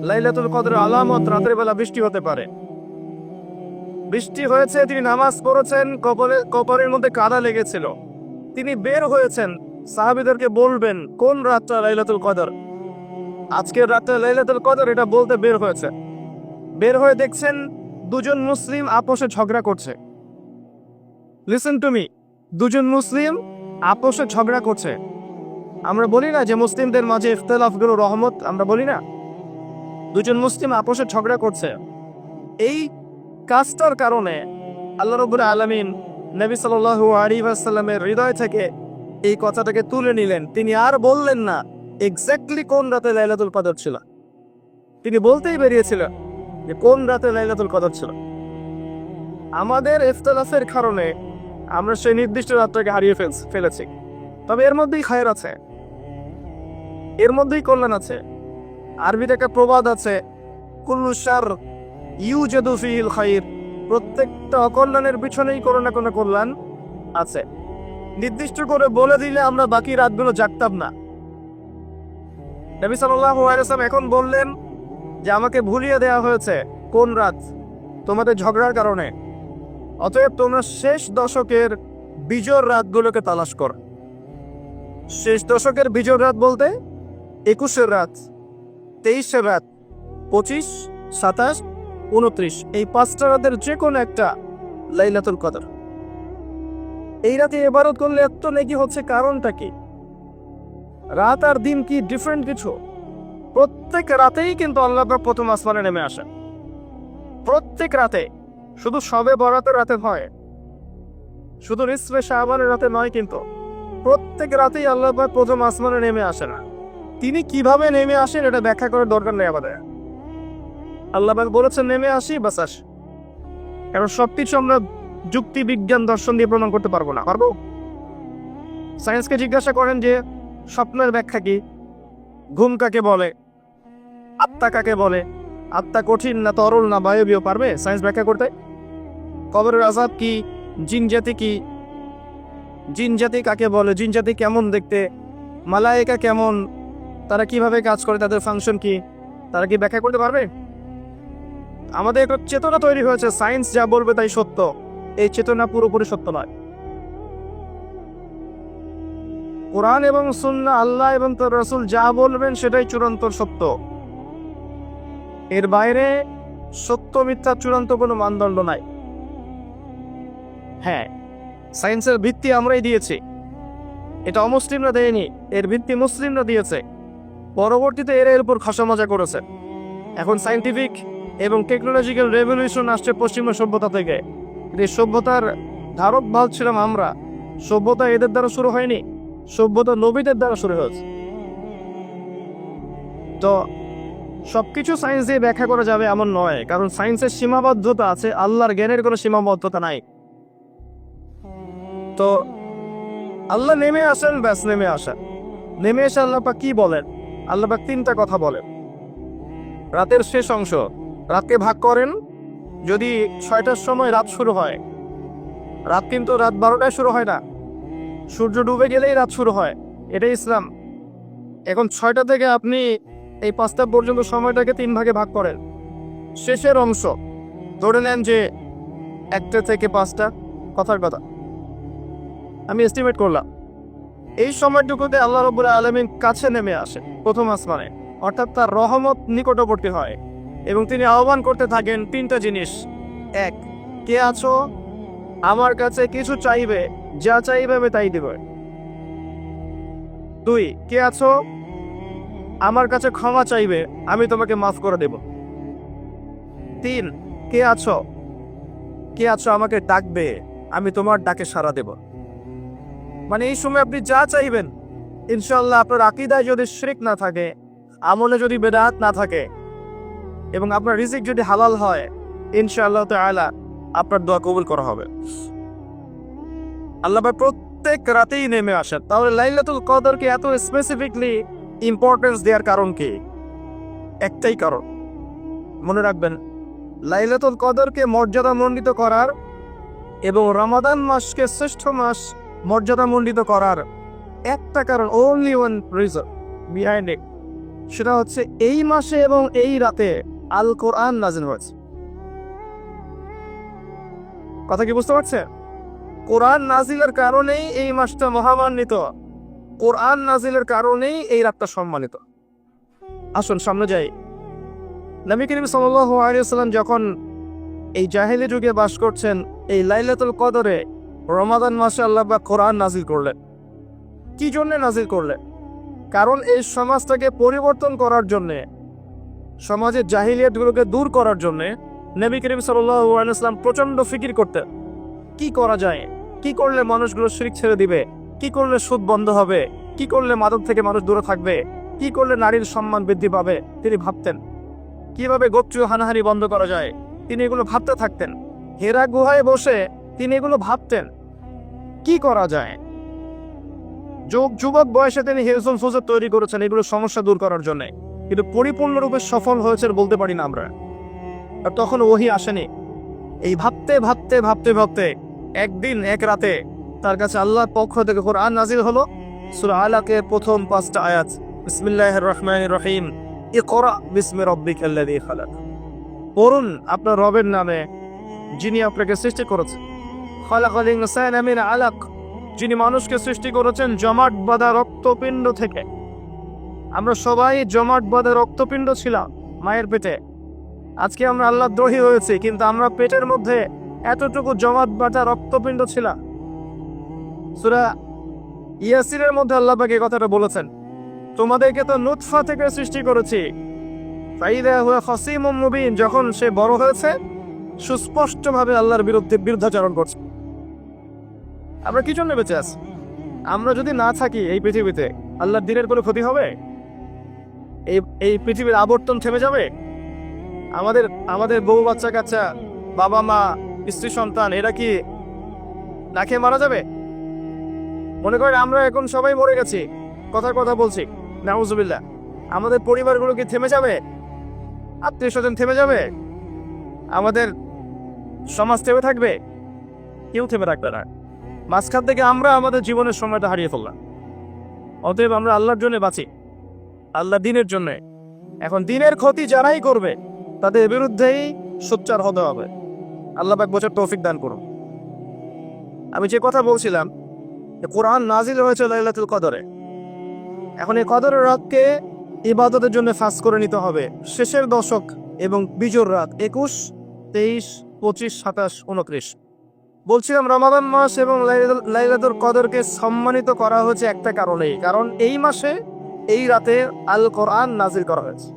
লাইলাতুল কদরের আলামত রাতের বেলা বৃষ্টি হতে পারে। বৃষ্টি হয়েছে, তিনি নামাজ পড়েছেন, কবরের মধ্যে কাদা লেগেছিল, তিনি বের হয়েছেন, সাহাবীদেরকে বলবেন কোন রাতটা লাইলাতুল কদর, আজকের রাতটা লাইলাতুল কদর, এটা বলতে বের হয়েছে। বের হয়ে দেখছেন দুজন মুসলিম আপোষে ঝগড়া করছে। লিসেন টু মি, দুজন মুসলিম আপোষে ঝগড়া করছে। আমরা বলি না যে মুসলিমদের মাঝে ইখতিলাফগুলো রহমত, আমরা বলি না? দুজন মুসলিম আপোষে ঝগড়া করছে, এই কাজটার কারণে আল্লাহ রাব্বুল আলামিন নবী সাল্লাল্লাহু আলাইহি ওয়াসাল্লামের হৃদয় থেকে এই কথাটাকে তুলে নিলেন। তিনি আর বললেন না এক্স্যাক্টলি কোন রাতে লাইলাতুল কদর ছিল, তিনি বলতেই বেরিয়েছিলেন যে কোন রাতে লাইলাতুল কদর ছিল। আমাদের ইখতিলাফের কারণে আমরা সেই নির্দিষ্ট রাতটাকে হারিয়ে ফেলেছি। তবে এর মধ্যেই খায়ের আছে, এর মধ্যেই কল্যাণ আছে। আরবিতে একটা প্রবাদ আছে, কুল্লু শার ইউজাদু ফিহিল খাইর, প্রত্যেকটা অকল্যাণের পিছনেই কোনো না কোনো কল্যাণ আছে। নির্দিষ্ট করে বলে দিলে আমরা বাকি রাতগুলো জাগতাম না। নবী সাল্লাল্লাহু আলাইহি ওয়াসাল্লাম এখন বললেন যে আমাকে ভুলিয়ে দেওয়া হয়েছে কোন রাত, তোমাদের ঝগড়ার কারণে। অতএব তোমরা শেষ দশকের বিজোড় রাতগুলোকে তালাশ কর। শেষ দশকের বিজোড় রাত বলতে 21-এর রাত, 23-এর রাত, 25, 27, 29, এই 5টা রাতের যে কোনো একটা লাইলাতুল কদর। এই রাতে ইবাদত করলে এত নেকি হচ্ছে, কারণটা কি? রাত আর দিন কি ডিফারেন্ট কিছু? প্রত্যেক রাতেই কিন্তু আল্লাহ পাক প্রথম আসমানে নেমে আসেন, প্রত্যেক রাতে। শুধু শবে বরাতের রাতে হয়, শুধু নিসফে শাবানের রাতে নয়, কিন্তু প্রত্যেক রাতেই আল্লাহ পাক প্রথম আসমানে নেমে আসেন। তিনি কিভাবে নেমে আসেন এটা ব্যাখ্যা করার দরকার নেই আমাদের। আল্লাহ পাক বলেছেন নেমে আসি, বাস আসি। কারণ সবকিছু আমরা যুক্তি, বিজ্ঞান, দর্শন দিয়ে প্রমাণ করতে পারবো না। পারবো? সায়েন্সকে জিজ্ঞাসা করেন যে স্বপ্নের ব্যাখ্যা কি, ঘুম কাকে বলে, আত্মা কাকে বলে, আত্মা কঠিন না তরল না বায়বীয়, পারবে সায়েন্স ব্যাখ্যা করতে? কবরের আযাব কি, জিন জাতি কি, জিন জাতি কাকে বলে, জিন জাতি কেমন দেখতে, মালায়েকা কেমন, তারা কিভাবে কাজ করে, তাদের ফাংশন কি, তারা কি ব্যাখ্যা করতে পারবে? আমাদের একটা চেতনা তৈরি হয়েছে, সায়েন্স যা বলবে তাই সত্য। এই চেতনা পুরোপুরি সত্য নয়। কোরআন এবং সুন্নাহ, আল্লাহ এবং তার রাসূল যা বলবেন সেটাই চূড়ান্ত সত্য। এর বাইরে সত্য মিথ্যা চূড়ান্ত কোনো মানদণ্ড নাই। হ্যাঁ, সায়েন্সের ভিত্তি আমরাই দিয়েছি, এটা অমুসলিমরা দেয়নি, এর ভিত্তি মুসলিমরা দিয়েছে। পরবর্তীতে এর উপর খসামজা করেছে। এখন সায়েন্টিফিক এবং টেকনোলজিক্যাল রেভলিউশন আসছে পশ্চিমা সভ্যতা থেকে। এই সভ্যতার ধারক বাহক ছিলাম আমরা। সভ্যতা এদের দ্বারা শুরু হয়নি, সভ্যতা নবীদের দ্বারা শুরু হয়েছে। তো সবকিছু সায়েন্স দিয়ে ব্যাখ্যা করা যাবে এমন নয়, কারণ সায়েন্সের সীমাবদ্ধতা আছে, আল্লাহর জ্ঞানের কোনো সীমাবদ্ধতা নাই। তো আল্লাহ নেমে আসেন, ব্যাস নেমে আসেন। নেমে এসে আল্লাহ পাক কি বলেন? আল্লাহ পাক 3টা কথা বলেন। রাতের শেষ অংশ, রাতকে ভাগ করেন। যদি 6টার সময় রাত শুরু হয়, রাত কিন্তু রাত 12টায় শুরু হয় না, সূর্য ডুবে গেলেই রাত শুরু হয়, এটাই ইসলাম। এখন 6টা থেকে আপনি এই 5টা পর্যন্ত সময়টাকে 3 ভাগে ভাগ করেন। শেষের অংশ ধরে নেন যে 1টা থেকে 5টা, কথার কথা আমি এস্টিমেট করলাম। এই সময়টুকুতে আল্লাহ রাব্বুল আলামিন কাছে নেমে আসে প্রথম আসমানে, অর্থাৎ তার রহমত নিকটবর্তী হয় এবং তিনি আহ্বান করতে থাকেন 3টা জিনিস। 1, কে আছো? আমার কাছে কিছু চাইবে, যা চাইবে আমি তাই দেব। 2, কে আছো? আমার কাছে ক্ষমা চাইবে, আমি তোমাকে মাফ করে দেব। 3, কে আছো? কে আছো আমাকে ডাকবে, আমি তোমার ডাকে সাড়া দেব। মানে এই সময় আপনি যা চাইবেন, ইনশাআল্লাহ আপনার আকীদায় যদি শিরক না থাকে, আমলে যদি বেদাত না থাকে এবং আপনার রিজিক যদি হালাল হয়, ইনশাআল্লাহ তাআলা আপনার দোয়া কবুল করা হবে। আল্লাহ পাক প্রত্যেক রাতেই নেমে আসেন। তাহলে লাইলাতুল কদরকে এত স্পেসিফিকলি ইম্পর্টেন্স দেওয়ার কারণ কি? একটাই কারণ, মনে রাখবেন, লাইলাতুল কদরকে মর্যাদামণ্ডিত করার এবং রমাদান মাসকে শ্রেষ্ঠ মাস মর্যাদামণ্ডিত করার একটা কারণ, only one reason behind it, সেটা হচ্ছে এই মাসে এবং এই রাতে আল কোরআন নাজিল হয়েছে। কথা কি বুঝতে পারছে? কোরআন নাজিলের কারণেই এই মাসটা মহামান্বিত, কোরআন নাজিলের কারণেই এই রাতটা সম্মানিত। আসুন সামনে যাই। নবী করিম সাল্লাল্লাহু আলাইহি ওয়াসাল্লাম যখন এই জাহেলি যুগে বাস করছেন, এই লাইলাতুল কদরে রমাদান মাসে আল্লাহ পাক কোরআন নাজিল করলেন। কি জন্য নাজিল করলেন? কারণ এই সমাজটাকে পরিবর্তন করার জন্যে, সমাজের জাহিলিয়াতগুলোকে দূর করার জন্যে নবী করিম সাল্লাল্লাহু আলাইহি ওয়াসাল্লাম প্রচন্ড ফিকির করতেন। কি করা যায়, কি করলে মানুষগুলো শিরক ছেড়ে দিবে, কি করলে সুদ বন্ধ হবে, কি করলে মাদক থেকে মানুষ দূরে থাকবে, কি করলে নারীর সম্মান বৃদ্ধি পাবে। তিনি ভাবতেন কিভাবে গোত্রীয় হানাহানি বন্ধ করা যায়, তিনি এগুলো ভাবতে থাকতেন। হেরা গুহায় বসে তিনি এগুলো ভাবতেন কি করা যায়। যুবক বয়সে তিনি হেলসন ফোজের তৈরি করেছেন এগুলো সমস্যা দূর করার জন্য, কিন্তু পরিপূর্ণরূপে সফল হয়েছে বলতে পারি না আমরা। আর তখন ওহী আসেনি। এই ভাবতে ভাবতে ভাবতে ভাবতে একদিন এক রাতে তার কাছে আল্লাহর পক্ষ থেকে কোরআন নাজিল হলো। সূরা আলাকের প্রথম 5টা আয়াত, বিসমিল্লাহির রহমানির রহিম, ইকরা বিসমি রাব্বিকাল্লাযী খালাক। পড়ুন আপনার রবের নামে যিনি আপনাকে সৃষ্টি করেছেন। খালাকাল ইনসানা মিন আলাক, যিনি মানুষকে সৃষ্টি করেছেন জমাট বাঁধা রক্তপিণ্ড থেকে। আমরা সবাই জমাট বাঁধা রক্তপিণ্ড ছিলাম মায়ের পেটে। আজকে আমরা আল্লাহ দ্রোহী হয়েছি, কিন্তু আমরা পেটের মধ্যে এতটুকু জমাট বাঁধা রক্তপিণ্ড ছিলাম। সূরা ইয়াসিনের মধ্যে আল্লাহ পাক এই কথাটা বলেছেন, তোমাদেরকে তো নুতফা থেকে সৃষ্টি করেছি, ফাইদা হুয়া খাসীমুম মুবিন, যখন সে বড় হয়েছে সুস্পষ্টভাবে আল্লাহর বিরুদ্ধাচরণ করছে। আমরা কি জন্য বেঁচে আছি? আমরা যদি না থাকি এই পৃথিবীতে, আল্লাহর দ্বীনের কোনো ক্ষতি হবে? এই পৃথিবীর আবর্তন থেমে যাবে? আমাদের বউ বাচ্চা কাচ্চা, বাবা মা, স্ত্রী সন্তান, এরা কি না খেয়ে মারা যাবে? মনে করেন আমরা এখন সবাই মরে গেছি, কথার কথা বলছি, নাউজুবিল্লাহ, আমাদের পরিবারগুলো কি থেমে যাবে? আত্মীয় স্বজন থেমে যাবে? আমাদের সমাজ থেমে থাকবে? কেউ থেমে থাকবে না। মাঝখান থেকে আমরা আমাদের জীবনের সময়টা হারিয়ে ফেললাম। অতএব আমরা আল্লাহর জন্য বাঁচি, আল্লাহ দ্বীনের জন্য। এখন দ্বীনের ক্ষতি যারাই করবে তাদের বিরুদ্ধেই সোচ্চার হতে হবে। আল্লাহ পাক বোঝার তৌফিক দান করুন। আমি যে কথা বলছিলাম, কোরআন নাজিল হয়েছে লাইলাতুল কদরে। এখন এই কদরের রাতকে ইবাদতের জন্য ফাঁস করে নিতে হবে। শেষের দশক এবং বিজোর রাত 21, 23, 25, 27, 29। বলছিলাম রমাদান মাস এবং লাইলাতুল কদরকে সম্মানিত করা হয়েছে একটা কারণেই, কারণ এই মাসে এই রাতে আল কোরআন নাজিল করা হয়েছে।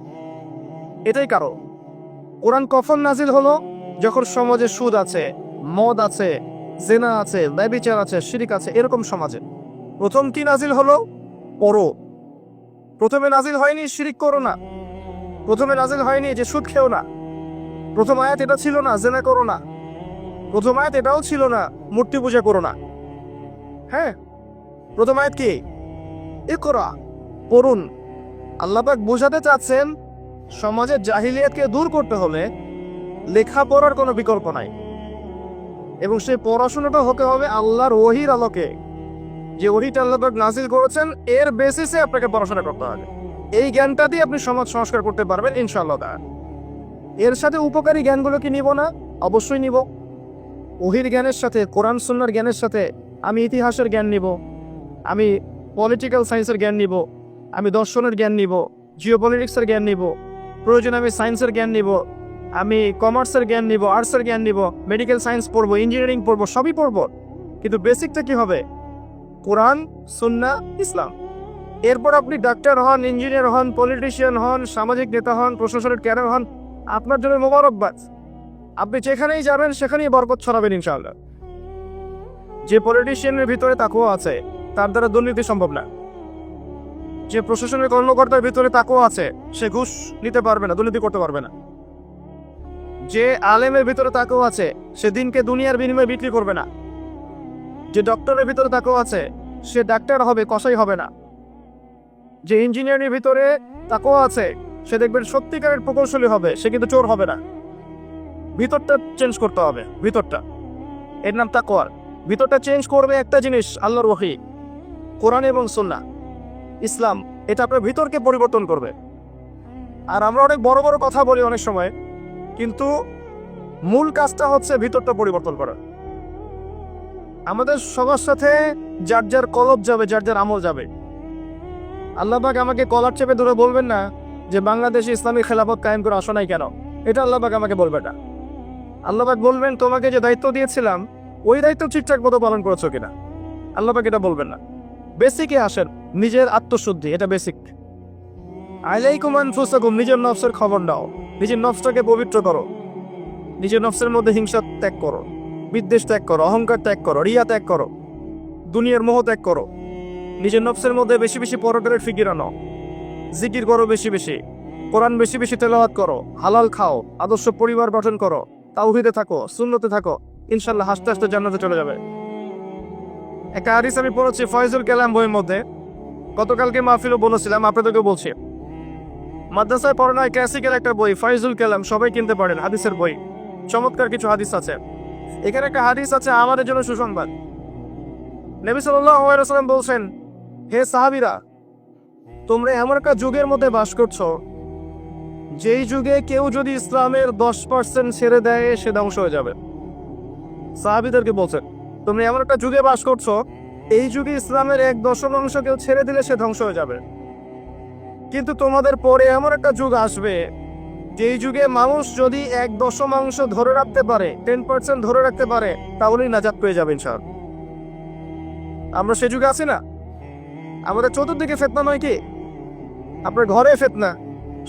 এটাই কারণ। কোরআন কখন নাজিল হলো? যখন সমাজে সুদ আছে, মদ আছে, জেনা আছে, ব্যভিচার আছে, শিরক আছে, এরকম সমাজে প্রথম কি নাজিল হলো? পড়ো। প্রথমে নাজিল হয়নি শিরক করো না, প্রথমে নাজিল হয়নি যে সুদ খেও না, প্রথম আয়াত এটা ছিল না জেনা করো না, প্রথম আয়াত এটাও ছিল না মূর্তি পূজা করো না। হ্যাঁ, প্রথম আয়াত কি? ইকরা, পড়ুন। আল্লাহ পাক বোঝাতে চাচ্ছেন সমাজের জাহিলিয়াতকে দূর করতে হলে লেখাপড়ার কোনো বিকল্প নাই, এবং সেই পড়াশোনাটা হতে হবে আল্লাহর ওহীর আলোকে। যে ওহীটা আল্লাহ পাক নাজিল করেছেন এর বেসিসে আপনাকে পড়াশোনা করতে হবে। এই জ্ঞানটা দিয়ে আপনি সমাজ সংস্কার করতে পারবেন ইনশাআল্লাহ। এর সাথে উপকারী জ্ঞানগুলো কি নিব না? অবশ্যই নিব। ওহীর জ্ঞানের সাথে, কোরআন সুন্নাহর জ্ঞানের সাথে আমি ইতিহাসের জ্ঞান নিব, আমি পলিটিক্যাল সায়েন্সের জ্ঞান নিব, আমি দর্শনের জ্ঞান নিব, জিওপলিটিক্সের জ্ঞান নিব, প্রয়োজন আমি সায়েন্সের জ্ঞান নিব, আমি কমার্সের জ্ঞান নিব, আর্টসের জ্ঞান নিব, মেডিকেল সায়েন্স পড়বো, ইঞ্জিনিয়ারিং পড়বো, সবই পড়বো। কিন্তু বেসিকটা কি হবে? কোরআন, সুন্নাহ, ইসলাম। এরপর আপনি ডাক্তার হন, ইঞ্জিনিয়ার হন, পলিটিশিয়ান হন, সামাজিক নেতা হন, প্রশাসনের ক্যাডার হন, আপনার জন্য মোবারকবাদ। আপনি যেখানেই যাবেন সেখানেই বরকত ছড়াবেন ইনশাআল্লাহ। যে পলিটিশিয়ানের ভিতরে তাকওয়া আছে তার দ্বারা দুর্নীতি সম্ভব না। যে প্রশাসনের কর্মকর্তার ভিতরে তাকওয়া আছে সে ঘুষ নিতে পারবে না, দুর্নীতি করতে পারবে না। যে আলেমের ভিতরে তাকওয়া আছে সে দিনকে দুনিয়ার বিনিময়ে বিক্রি করবে না। যে ডক্টরের ভিতরে তাকওয়া আছে সে ডাক্তার হবে, কসাই হবে না। যে ইঞ্জিনিয়ারের ভিতরে তাকওয়া আছে সে দেখবেন সত্যিকারের প্রকৌশলী হবে, সে কিন্তু চোর হবে না। ভিতরটা চেঞ্জ করতে হবে, ভিতরটা, এর নাম তাকওয়া। ভিতরটা চেঞ্জ করবে একটা জিনিস, আল্লাহর ওহী, কোরআন এবং সুন্নাহ, ইসলাম। এটা আপনার ভিতরকে পরিবর্তন করবে। আর আমরা অনেক বড় বড় কথা বলি অনেক সময়, কিন্তু মূল কাজটা হচ্ছে ভিতরটা পরিবর্তন করা। আমাদের সবার সাথে যার যার কলব যাবে, যার যার আমল যাবে। আল্লাহ পাক আমাকে কলার চেপে ধরে বলবেন না যে বাংলাদেশে ইসলামিক খেলাফত কায়েম করে আসো নাই কেন, এটা আল্লাহ পাক আমাকে বলবে না। আল্লাহ পাক বলবেন তোমাকে যে দায়িত্ব দিয়েছিলাম ওই দায়িত্ব ঠিকঠাক মতো পালন করেছো কিনা। আল্লাহ পাক এটা বলবেন না। বেসিকে আসেন, নিজের আত্মশুদ্ধি, এটা বেসিক। আলাইকুম আনফুসাকুম, নিজের নফসের খবর নাও, নিজের নফসটাকে পবিত্র করো, নিজের নফসের মধ্যে হিংসা ত্যাগ করো, বিদ্বেষ ত্যাগ করো, অহংকার ত্যাগ করো, রিয়া ত্যাগ করো, দুনিয়ার মোহ ত্যাগ করো। নিজের নফসের মধ্যে বেশি বেশি পরকালের ফিকির আনো, জিকির করো বেশি বেশি, কোরআন বেশি বেশি তেলাওয়াত করো, হালাল খাও, আদর্শ পরিবার গঠন করো, তাওহীদে থাকো, সুন্নতে থাকো, ইনশাআল্লাহ হাসতে হাসতে জান্নাতে চলে যাবে। একটা হাদিস আমি পড়েছি ফয়জুল কালাম বইয়ের মধ্যে, গতকালকে মাহফিলও বলেছিলাম, আপনাদেরকে বলছি। মাদ্রাসায় পড়ানো ক্লাসিকের একটা বই ফয়জুল কালাম, সবাই কিনতে পারেন, হাদিসের বই, চমৎকার কিছু হাদিস আছে। এখানে একটা হাদিস আছে আমাদের জন্য সুসংবাদ। নবী সাল্লাল্লাহু আলাইহি ওয়াসাল্লাম বলছেন, হে সাহাবীরা, তোমরা এমন একটা যুগের মধ্যে বাস করছো যেই যুগে কেউ যদি ইসলামের 10% ছেড়ে দেয় সে ধ্বংস হয়ে যাবে। সাহাবীদেরকে বলছেন তোমরা এমন একটা যুগে বাস করছো, এই যুগে ইসলামের 1/10 কেউ ছেড়ে দিলে সে ধ্বংস হয়ে যাবে। কিন্তু তোমাদের পরে এমন একটা যুগ আসবে যেই যুগে মানুষ যদি 1/10 ধরে রাখতে পারে, 10% ধরে রাখতে পারে, তাহলেই নাজাত পেয়ে যাবে ইনশাআল্লাহ। আমরা সে যুগে আছি না? আমাদের চতুর্দিকে ফিতনা নয় কি? আপনার ঘরে ফিতনা,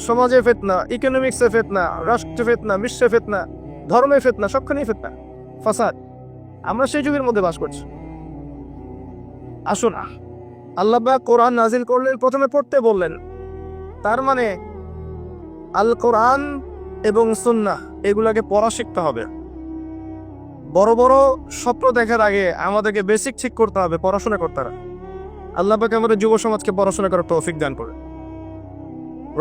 সমাজে ফিতনা, ইকোনমিক্সে ফিতনা, রাষ্ট্রে ফিতনা, বিশ্বে ফিতনা, ধর্মে ফিতনা, সবখানেই ফিতনা, ফাসাদ। আমরা সেই যুগের মধ্যে বাস করছি। আসুন, আল্লাহ পাক কোরআন নাজিল করলেন, প্রথমে পড়তে বললেন, তার মানে আল কোরআন এবং সুন্নাহ এগুলাকে পড়া শিখতে হবে। বড় বড় স্বপ্ন দেখার আগে আমাদেরকে বেসিক ঠিক করতে হবে, পড়াশোনা করতে হবে। আল্লাহ পাক আমাদের যুব সমাজকে পড়াশোনা করার তৌফিক দান করে।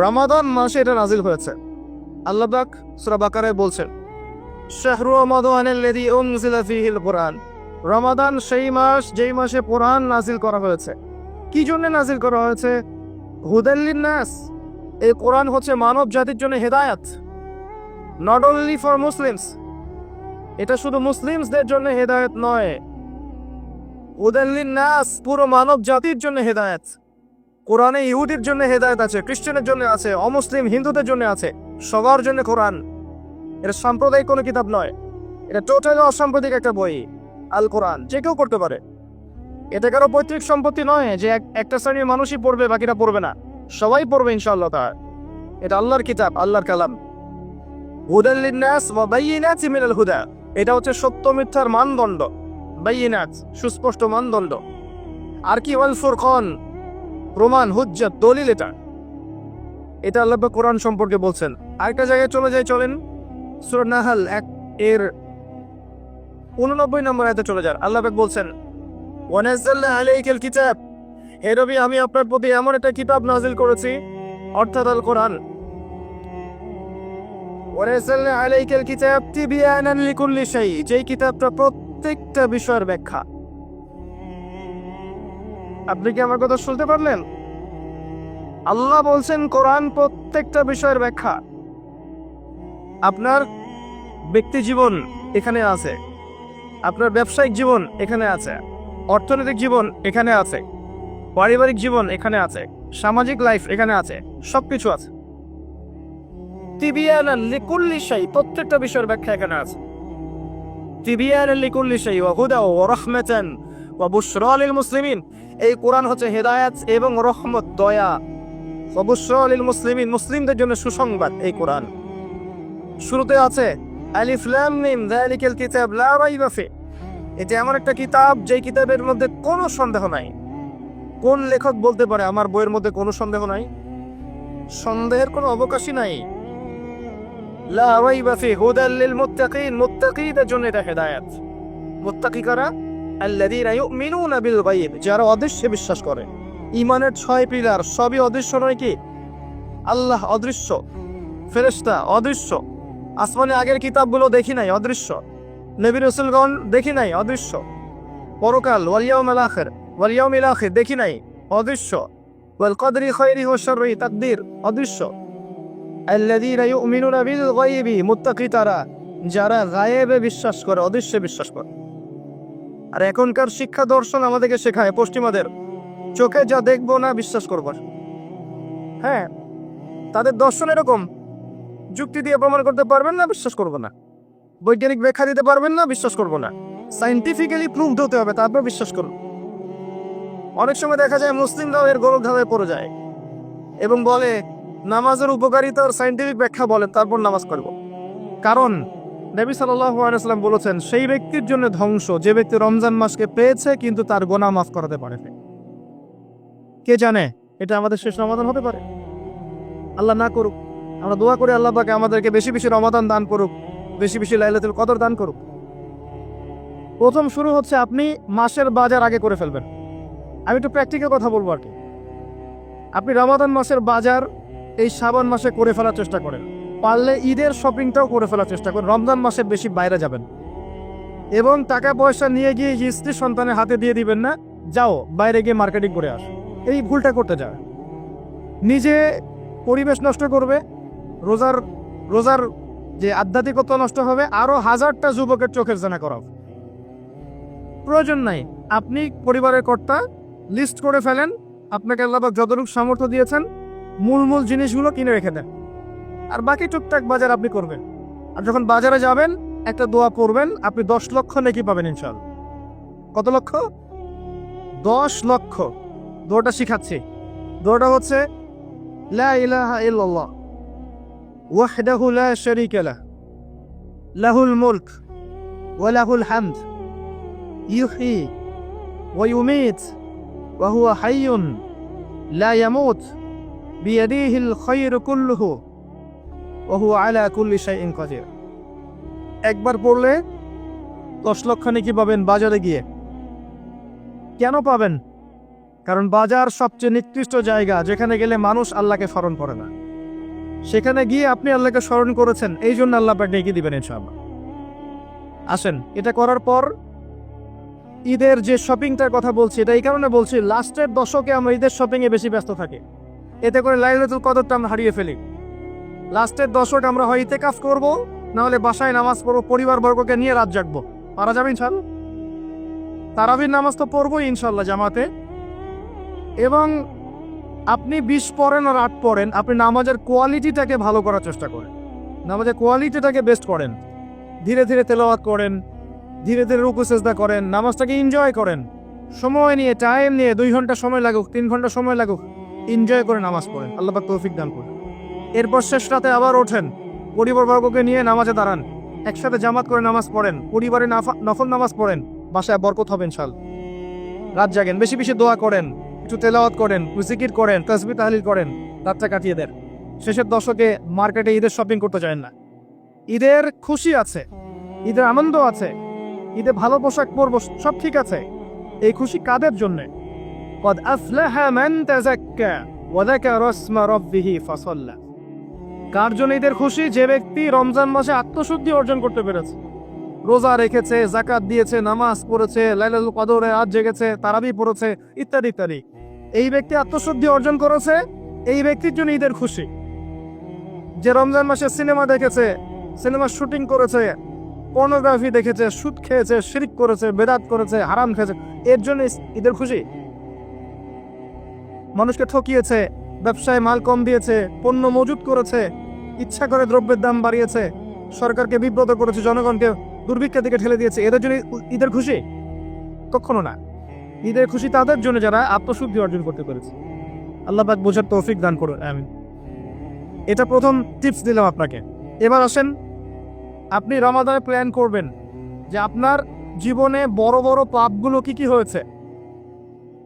রমাদান মাসে এটা নাজিল হয়েছে। আল্লাহ পাক সূরা বাকারায় বলছেন, শাহরু রমাদানাল্লাযী উনজিলা ফীহিল কুরআন, রমাদান সেই মাস যেই মাসে কোরআন নাজিল করা হয়েছে। কি জন্য নাজিল করা হয়েছে? হুদাল লিন-নাস, এই কোরআন হচ্ছে মানব জাতির জন্য হেদায়েত, নট অনলি ফর মুসলিমস। এটা শুধু মুসলিমসদের জন্য হেদায়েত নয়, হুদাল লিন-নাস, পুরো মানব জাতির জন্য হেদায়েত। কোরআনে ইহুদির জন্য হেদায়েত আছে, খ্রিস্টানের জন্য আছে, অমুসলিম হিন্দুদের জন্য আছে, সবার জন্য কোরআন। এটা সাম্প্রদায়িক কোনো কিতাব নয়, এটা টোটালি অসাম্প্রদায়িক একটা বই। আল কোরআন যে কেউ পড়তে পারে। এটা কারো পৈতৃক সম্পত্তি নয় যে একটা শ্রেণীর মানুষই পড়বে বাকিরা পড়বে না, সবাই পড়বে ইনশাআল্লাহ তাআলা। এটা আল্লাহর কিতাব, আল্লাহর কালাম। হুদাল লিন-নাস ওয়া বাইয়িনাতিন মিনাল হুদা, এটা হচ্ছে সত্য মিথ্যার মানদণ্ড, বাইয়িনাত সুস্পষ্ট মানদণ্ড। আর কি ওয়াল ফুরকান, প্রমাণ, হুজ্জাত, দলিল। এটা আল্লাহ পাক কোরআন সম্পর্কে বলছেন। আরেকটা জায়গায় চলে যাই, চলেন সূরা নাহল 1:89 নম্বর আয়াতে চলে যান। আল্লাহ পাক বলছেন, ওয়া নাযালনা আলাইকাল কিতাব, হে নবী আমি আপনার প্রতি এমন একটা কিতাব নাজিল করেছি, অর্থাৎ আল কোরআন। ওয়া নাযালনা আলাইকাল কিতাব তিবয়ানান লিকুল্লি শাই, যেই কিতাবটা প্রত্যেকটা বিষয়ের ব্যাখ্যা। আপনি কি আমার কথা শুনতে পারলেন? আল্লাহ বলছেন কোরআন প্রত্যেকটা বিষয়ের ব্যাখ্যা। আপনার ব্যক্তি জীবন এখানে আছে, আপনার ব্যবসায়িক জীবন এখানে আছে, অর্থনৈতিক জীবন এখানে আছে, পারিবারিক জীবন এখানে আছে, সামাজিক লাইফ এখানে আছে, সবকিছু আছে। তিবিয়ানান লিকুল্লি শাই, প্রত্যেকটা বিষয়ের ব্যাখ্যা এখানে আছে। তিবিয়ানান লিকুল্লি শাই ওয়া হুদা ওয়া রাহমাতান ওয়া বুশরা লিল মুসলিমিন, এই কোরআন হচ্ছে হেদায়েত এবং রহমত, দয়া। ওয়া বুশরা লিল মুসলিমিন, মুসলিমদের জন্য সুসংবাদ এই কোরআন। শুরুতে আছে আলিফ লাম মিম যালিকাল কিতাব লা রাইবা ফি, এটা এমন একটা কিতাব যেই কিতাবের মধ্যে কোনো সন্দেহ নাই। কোন লেখক বলতে পারে আমার বইয়ের মধ্যে কোনো সন্দেহ নাই? সন্দেহের কোনো অবকাশই নাই। লা রাইবা ফি হুদাল লিল মুত্তাকিন, মুত্তাকিদের জন্য এটা হেদায়েত। মুত্তাকি কারা? আল্লাযীনা ইউমিনুনা বিল গায়ব, যারা অদৃশ্যে বিশ্বাস করে। ঈমানের 6 পিলার সবই অদৃশ্য নয় কি? আল্লাহ অদৃশ্য, ফেরেশতা অদৃশ্য, আসমানে আগের কিতাবগুলো দেখি নাই, অদৃশ্য। নবী রাসূলগণ দেখি নাই, অদৃশ্য। পরকাল, ওয়াল ইয়াউমিল আখির দেখি নাই, অদৃশ্য। ওয়াল কদরি খায়রিহি ওয়া শাররিহি, তাকদীর অদৃশ্য। আল্লাযীনা ইউমিনুনা বিল গায়বি, মুত্তাকি তারা যারা গায়েবে বিশ্বাস করে, অদৃশ্যে বিশ্বাস করে। আর এখনকার শিক্ষা দর্শন আমাদেরকে শেখায় পশ্চিমাদের, চোখে যা দেখবো না বিশ্বাস করবার। হ্যাঁ, তাদের দর্শন এরকম, যুক্তি দিয়ে প্রমাণ করতে পারবেন না, বিশ্বাস করবো না। বৈজ্ঞানিক ব্যাখ্যা দিতে পারবেন না, বিশ্বাস করবো না। সাইন্টিফিক্যালি প্রুভড হতে হবে, তারপর বিশ্বাস করুন। অনেক সময় দেখা যায় মুসলিমরাও এর গলদ ধাঁধায় পড়ে যায় এবং বলে নামাজের উপকারিতার সাইন্টিফিক ব্যাখ্যা বলে তারপর নামাজ করব। কারণ নবী সাল্লাল্লাহু আলাইহি ওয়াসাল্লাম বলেছেন, সেই ব্যক্তির জন্য ধ্বংস যে ব্যক্তি রমজান মাসকে পেয়েছে কিন্তু তার গুনাহ মাফ করাতে পারেনি। কে জানে এটা আমাদের শেষ রমাদান হতে পারে। আল্লাহ না করুক, আমরা দোয়া করি আল্লাহ পাক আমাদেরকে বেশি বেশি রমাদান দান করুক, বেশি বেশি লাইলাতুল কদর দান করুক। প্রথম শুরু হচ্ছে আপনি মাসের বাজার আগে করে ফেলবেন। আমি একটু প্র্যাকটিক্যাল কথা বলবো আর কি। আপনি রমাদান মাসের বাজার এই শ্রাবণ মাসে করে ফেলার চেষ্টা করেন, পারলে ঈদের শপিংটাও করে ফেলার চেষ্টা করেন। রমজান মাসে বেশি বাইরে যাবেন এবং টাকা পয়সা নিয়ে গিয়ে স্ত্রী সন্তানের হাতে দিয়ে দিবেন না, যাও বাইরে গিয়ে মার্কেটিং করে আস। এই ভুলটা করতে যাবে, নিজে পরিবেশ নষ্ট করবে, রোজার যে আধ্যাত্মিকতা নষ্ট হবে, আরো হাজারটা যুবকের চোখের জানা করাও। প্রয়োজন নাই। আপনি পরিবারের কর্তা, লিস্ট করে ফেলেন, আপনাকে আল্লাহ পাক যতটুকু সামর্থ্য দিয়েছেন মূল জিনিসগুলো কিনে রেখে দেন, আর বাকি টুকটাক বাজার আপনি করবেন। আর যখন বাজারে যাবেন একটা দোয়া পড়বেন, আপনি 10 লক্ষ নেকি পাবেন ইনশাআল্লাহ। কত লক্ষ? 10 লক্ষ। দোয়াটা শিখাচ্ছি। দোয়াটা হচ্ছে লা ইলাহা ইল্লাল্লাহ ওয়াহদাহু লা শারীকা লাহ লাহুল মুলক ওয়া লাহুল হামদ ইউহয়ী ওয়া ইউমীত ওয়া হুয়া হাইয়ুন লা ইয়ামুত বিয়াদিহিল খায়রু কুল্লুহু ওয়া হুয়া আলা কুল্লি শাইইন কাদির। একবার পড়লে 10 লক্ষ নেকি পাবেন বাজারে গিয়ে। কেন পাবেন? কারণ বাজার সবচেয়ে নিকৃষ্ট জায়গা, যেখানে গেলে মানুষ আল্লাহকে স্মরণ করে না। সেখানে গিয়ে আপনি আল্লাহকে স্মরণ করেছেন, এই জন্য আল্লাহ পাক নেকি দিবেন ইনশাআল্লাহ। আসেন, এটা করার পর ঈদের যে শপিংটার কথা বলছি, এটা এই কারণে বলছি, লাস্টের দশকে আমরা ঈদের শপিংয়ে বেশি ব্যস্ত থাকি, এতে করে লাইলাতুল কদরটা আমরা হারিয়ে ফেলি। লাস্টের দশক আমরা হয় ইতিকাফ করব, না হলে বাসায় নামাজ পড়বো, পরিবারবর্গকে নিয়ে রাত জাগবো। পারা যাবে ইনশাআল্লাহ? তারাবির নামাজ তো পড়বোই ইনশাআল্লাহ জামাতে। এবং আপনি 20 পড়েন আর 8 পড়েন, আপনি নামাজের কোয়ালিটিটাকে ভালো করার চেষ্টা করেন, নামাজের কোয়ালিটিটাকে বেস্ট করেন। ধীরে ধীরে তেলাওয়াত করেন, ধীরে ধীরে রুকু সিজদা করেন, নামাজটাকে এনজয় করেন। সময় নিয়ে, টাইম নিয়ে, 2 ঘন্টা সময় লাগুক, 3 ঘন্টা সময় লাগুক, এনজয় করে নামাজ পড়েন। আল্লাহ পাক তৌফিক দান করুন। এরপর শেষ রাতে আবার ওঠেন, পরিবারবর্গকে নিয়ে নামাজে দাঁড়ান, একসাথে জামাত করে নামাজ পড়েন, পরিবারে নফল নামাজ পড়েন, বাসায় বরকত হবে ইনশাআল্লাহ। রাত জাগেন, বেশি বেশি দোয়া করেন, একটু তেলাওয়াত করেন, জিকির করেন, তাসবিহ তাহলিল করেন, রাতটা কাটিয়ে দেন। শেষের দশকে মার্কেটে ঈদের শপিং করতে চান না। ঈদের খুশি আছে, ঈদের আনন্দ আছে, ঈদে ভালো পোশাক পরবো, সব ঠিক আছে। এই খুশি কাদের জন্যে? قد أفلح من تزكى وذكر اسم ربه فصلى। কার জন্য ঈদের খুশি? যে ব্যক্তি রমজান মাসে আত্মশুদ্ধি অর্জন করতে পেরেছে, রোজা রেখেছে, যাকাত দিয়েছে, নামাজ পড়েছে, লাইলাতুল কদরে রাত জেগেছে, তারাবি পড়েছে, ইত্যাদি ইত্যাদি। এই ব্যক্তি আত্মশুদ্ধি অর্জন করেছে, এই ব্যক্তির জন্য ঈদের খুশি। যে রমজান মাসে সিনেমা দেখেছে, সিনেমা শুটিং করেছে, পর্নোগ্রাফি দেখেছে, সুদ খেয়েছে, শিরক করেছে, বেদাত করেছে, হারাম খেয়েছে, এর জন্য ঈদের খুশি। মানুষকে ঠকিয়েছে, ব্যবসায় মাল কম দিয়েছে, পণ্য মজুত করেছে, ইচ্ছা করে দ্রব্যের দাম বাড়িয়েছে, সরকারকে বিব্রত করেছে, জনগণকে দুর্ভিক্ষের দিকে ঠেলে দিয়েছে, এদের জন্য ঈদের খুশি? কখনো না। ঈদের খুশি তাদের জন্য যারা আত্মশুদ্ধি অর্জন করতে পেরেছে। আল্লাহ পাক বোঝার তৌফিক দান করুন, আমিন। এটা প্রথম টিপস দিলাম আপনাকে। এবার আসেন, আপনি রমাদানে প্ল্যান করবেন যে আপনার জীবনে বড় বড় পাপগুলো কি কি হয়েছে।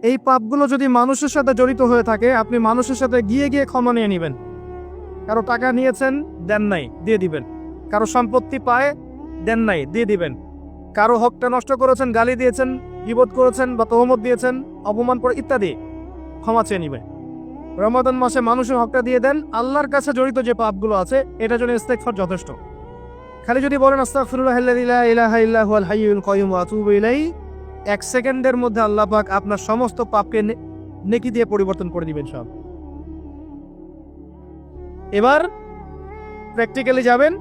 এই পাপগুলো যদি মানুষের সাথে জড়িত হয়ে থাকে, আপনি মানুষের সাথে গিয়ে গিয়ে ক্ষমা নিয়ে নেবেন। কারো টাকা নিয়েছেন, দেন নাই, দিয়ে দিবেন। কারো সম্পত্তি পায়, দেন নাই, দিয়ে দিবেন। কারো হকটা নষ্ট করেছেন, গালি দিয়েছেন, গীবত করেছেন বা তহমত দিয়েছেন, অপমান করে ইত্যাদি, ক্ষমা চেয়ে নিবেন। রমাদান মাসে মানুষের হকটা দিয়ে দেন। আল্লাহর কাছে জড়িত যে পাপগুলো আছে, এটার জন্য ইস্তেগফার যথেষ্ট। খালি যদি বলেন আস্তাগফিরুল্লাহাল্লাযী লা ইলাহা ইল্লা হুয়াল হাইয়ুল কাইয়্যুম ওয়া আতুবু ইলাইহি, 1 সেকেন্ডের মধ্যে আল্লাহ পাক আপনার সমস্ত পাপকে নেকি দিয়ে পরিবর্তন করে দিবেন সব। এবার প্র্যাকটিক্যালি যাবেন,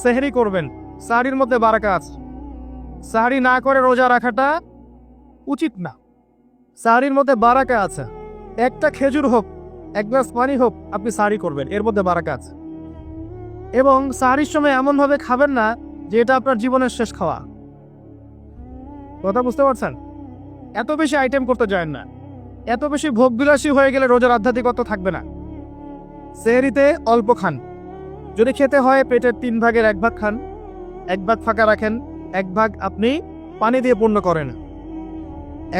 সেহরি করবেন। সাহরির মধ্যে বারাকা আছে। সাহরি না করে রোজা রাখাটা উচিত না। সাহরির মধ্যে বারাকা আছে। একটা খেজুর হোক, এক গ্লাস পানি হোক, আপনি সাহরি করবেন, এর মধ্যে বারাকা আছে। এবং সাহরির সময় এমনভাবে খাবেন না যে এটা আপনার জীবনের শেষ খাওয়া। কথা বুঝতে পারছেন? এত বেশি আইটেম করতে যায় না, এত বেশি ভোগবিলাসী হয়ে গেলে রোজার আধ্যাত্মিকতা থাকবে না। সেহরিতে অল্প খান, যদি খেতে হয় পেটের 3 ভাগের 1 ভাগ খান, 1 ভাগ ফাঁকা রাখেন, 1 ভাগ আপনি পানি দিয়ে পূর্ণ করেন।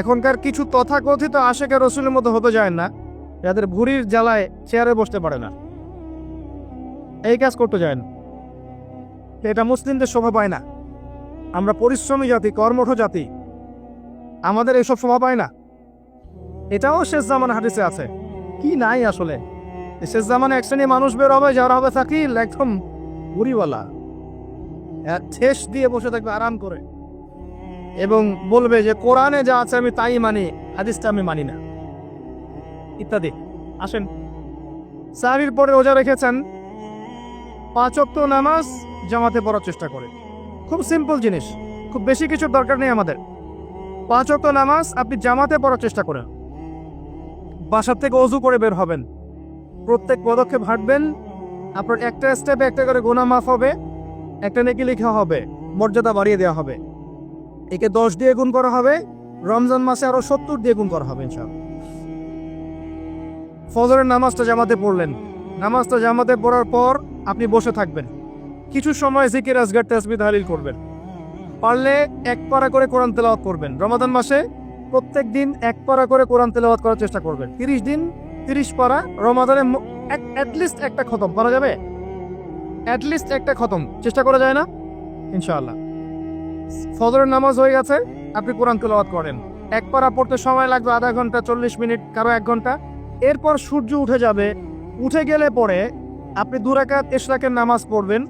এখনকার কিছু তথাকথিত আশেকের রসুলের মতো হতে যায় না, যাদের ভুঁড়ির জ্বালায় চেয়ারে বসতে পারে না, এই কাজ করতে যায় না। এটা মুসলিমদের শোভা পায় না। আমরা পরিশ্রমী জাতি, কর্মঠ জাতি, আমাদের এসব শোভা পায় না। এটাও শেষ জামানা হাদিসে আছে। কি নাই আসলে, শেষ জামানে এক শ্রেণী মানুষ বের হবে যারা হবে থাকিল, একদম বুড়িওয়ালা, ঠেস দিয়ে বসে থাকবে আরাম করে, এবং বলবে যে কোরআনে যা আছে আমি তাই মানি, হাদিসটা আমি মানি না, ইত্যাদি। আসেন, সাহরির পরে রোজা রেখেছেন, 5 ওয়াক্ত নামাজ জামাতে পড়ার চেষ্টা করে। খুব সিম্পল জিনিস, খুব বেশি কিছুর দরকার নেই আমাদের। 5 ওয়াক্ত নামাজ আপনি জামাতে পড়ার চেষ্টা করেন। বাসার থেকে ওযু করে বের হবেন, প্রত্যেক পদক্ষেপ হাঁটবেন, আপনার একটা স্টেপে একটা করে গুনাহ মাফ হবে, একটা নেকি লেখা হবে, মর্যাদা বাড়িয়ে দেওয়া হবে। একে 10 দিয়ে গুণ করা হবে, রমজান মাসে আরো 70 দিয়ে গুণ করা হবে ইনশাআল্লাহ। ফজরের নামাজটা জামাতে পড়লেন, নামাজটা জামাতে পড়ার পর আপনি বসে থাকবেন, কিছু সময় জিকির আজগার তাসবিহ তাহলিল করবেন। পারলে 1 পারা করে কোরআন তেলাওয়াত করবেন। রমাদান মাসে প্রত্যেক দিন 1 পারা করে কোরআন তেলাওয়াত করার চেষ্টা করবেন। 30 দিন 30 পারা, রমাদানে অ্যাটলিস্ট একটা খতম করা যাবে, অ্যাটলিস্ট একটা খতম চেষ্টা করা যায় না ইনশাআল্লাহ। ফজরের নামাজ হয়ে গেছে, আপনি কোরআন তেলাওয়াত করেন। 1 পারা পড়তে সময় লাগবে আধা ঘন্টা, 40 মিনিট, কারো 1 ঘন্টা। এরপর সূর্য উঠে যাবে, উঠে গেলে পরে আপনি 2 রাকাত ইশরাকের নামাজ পড়বেন,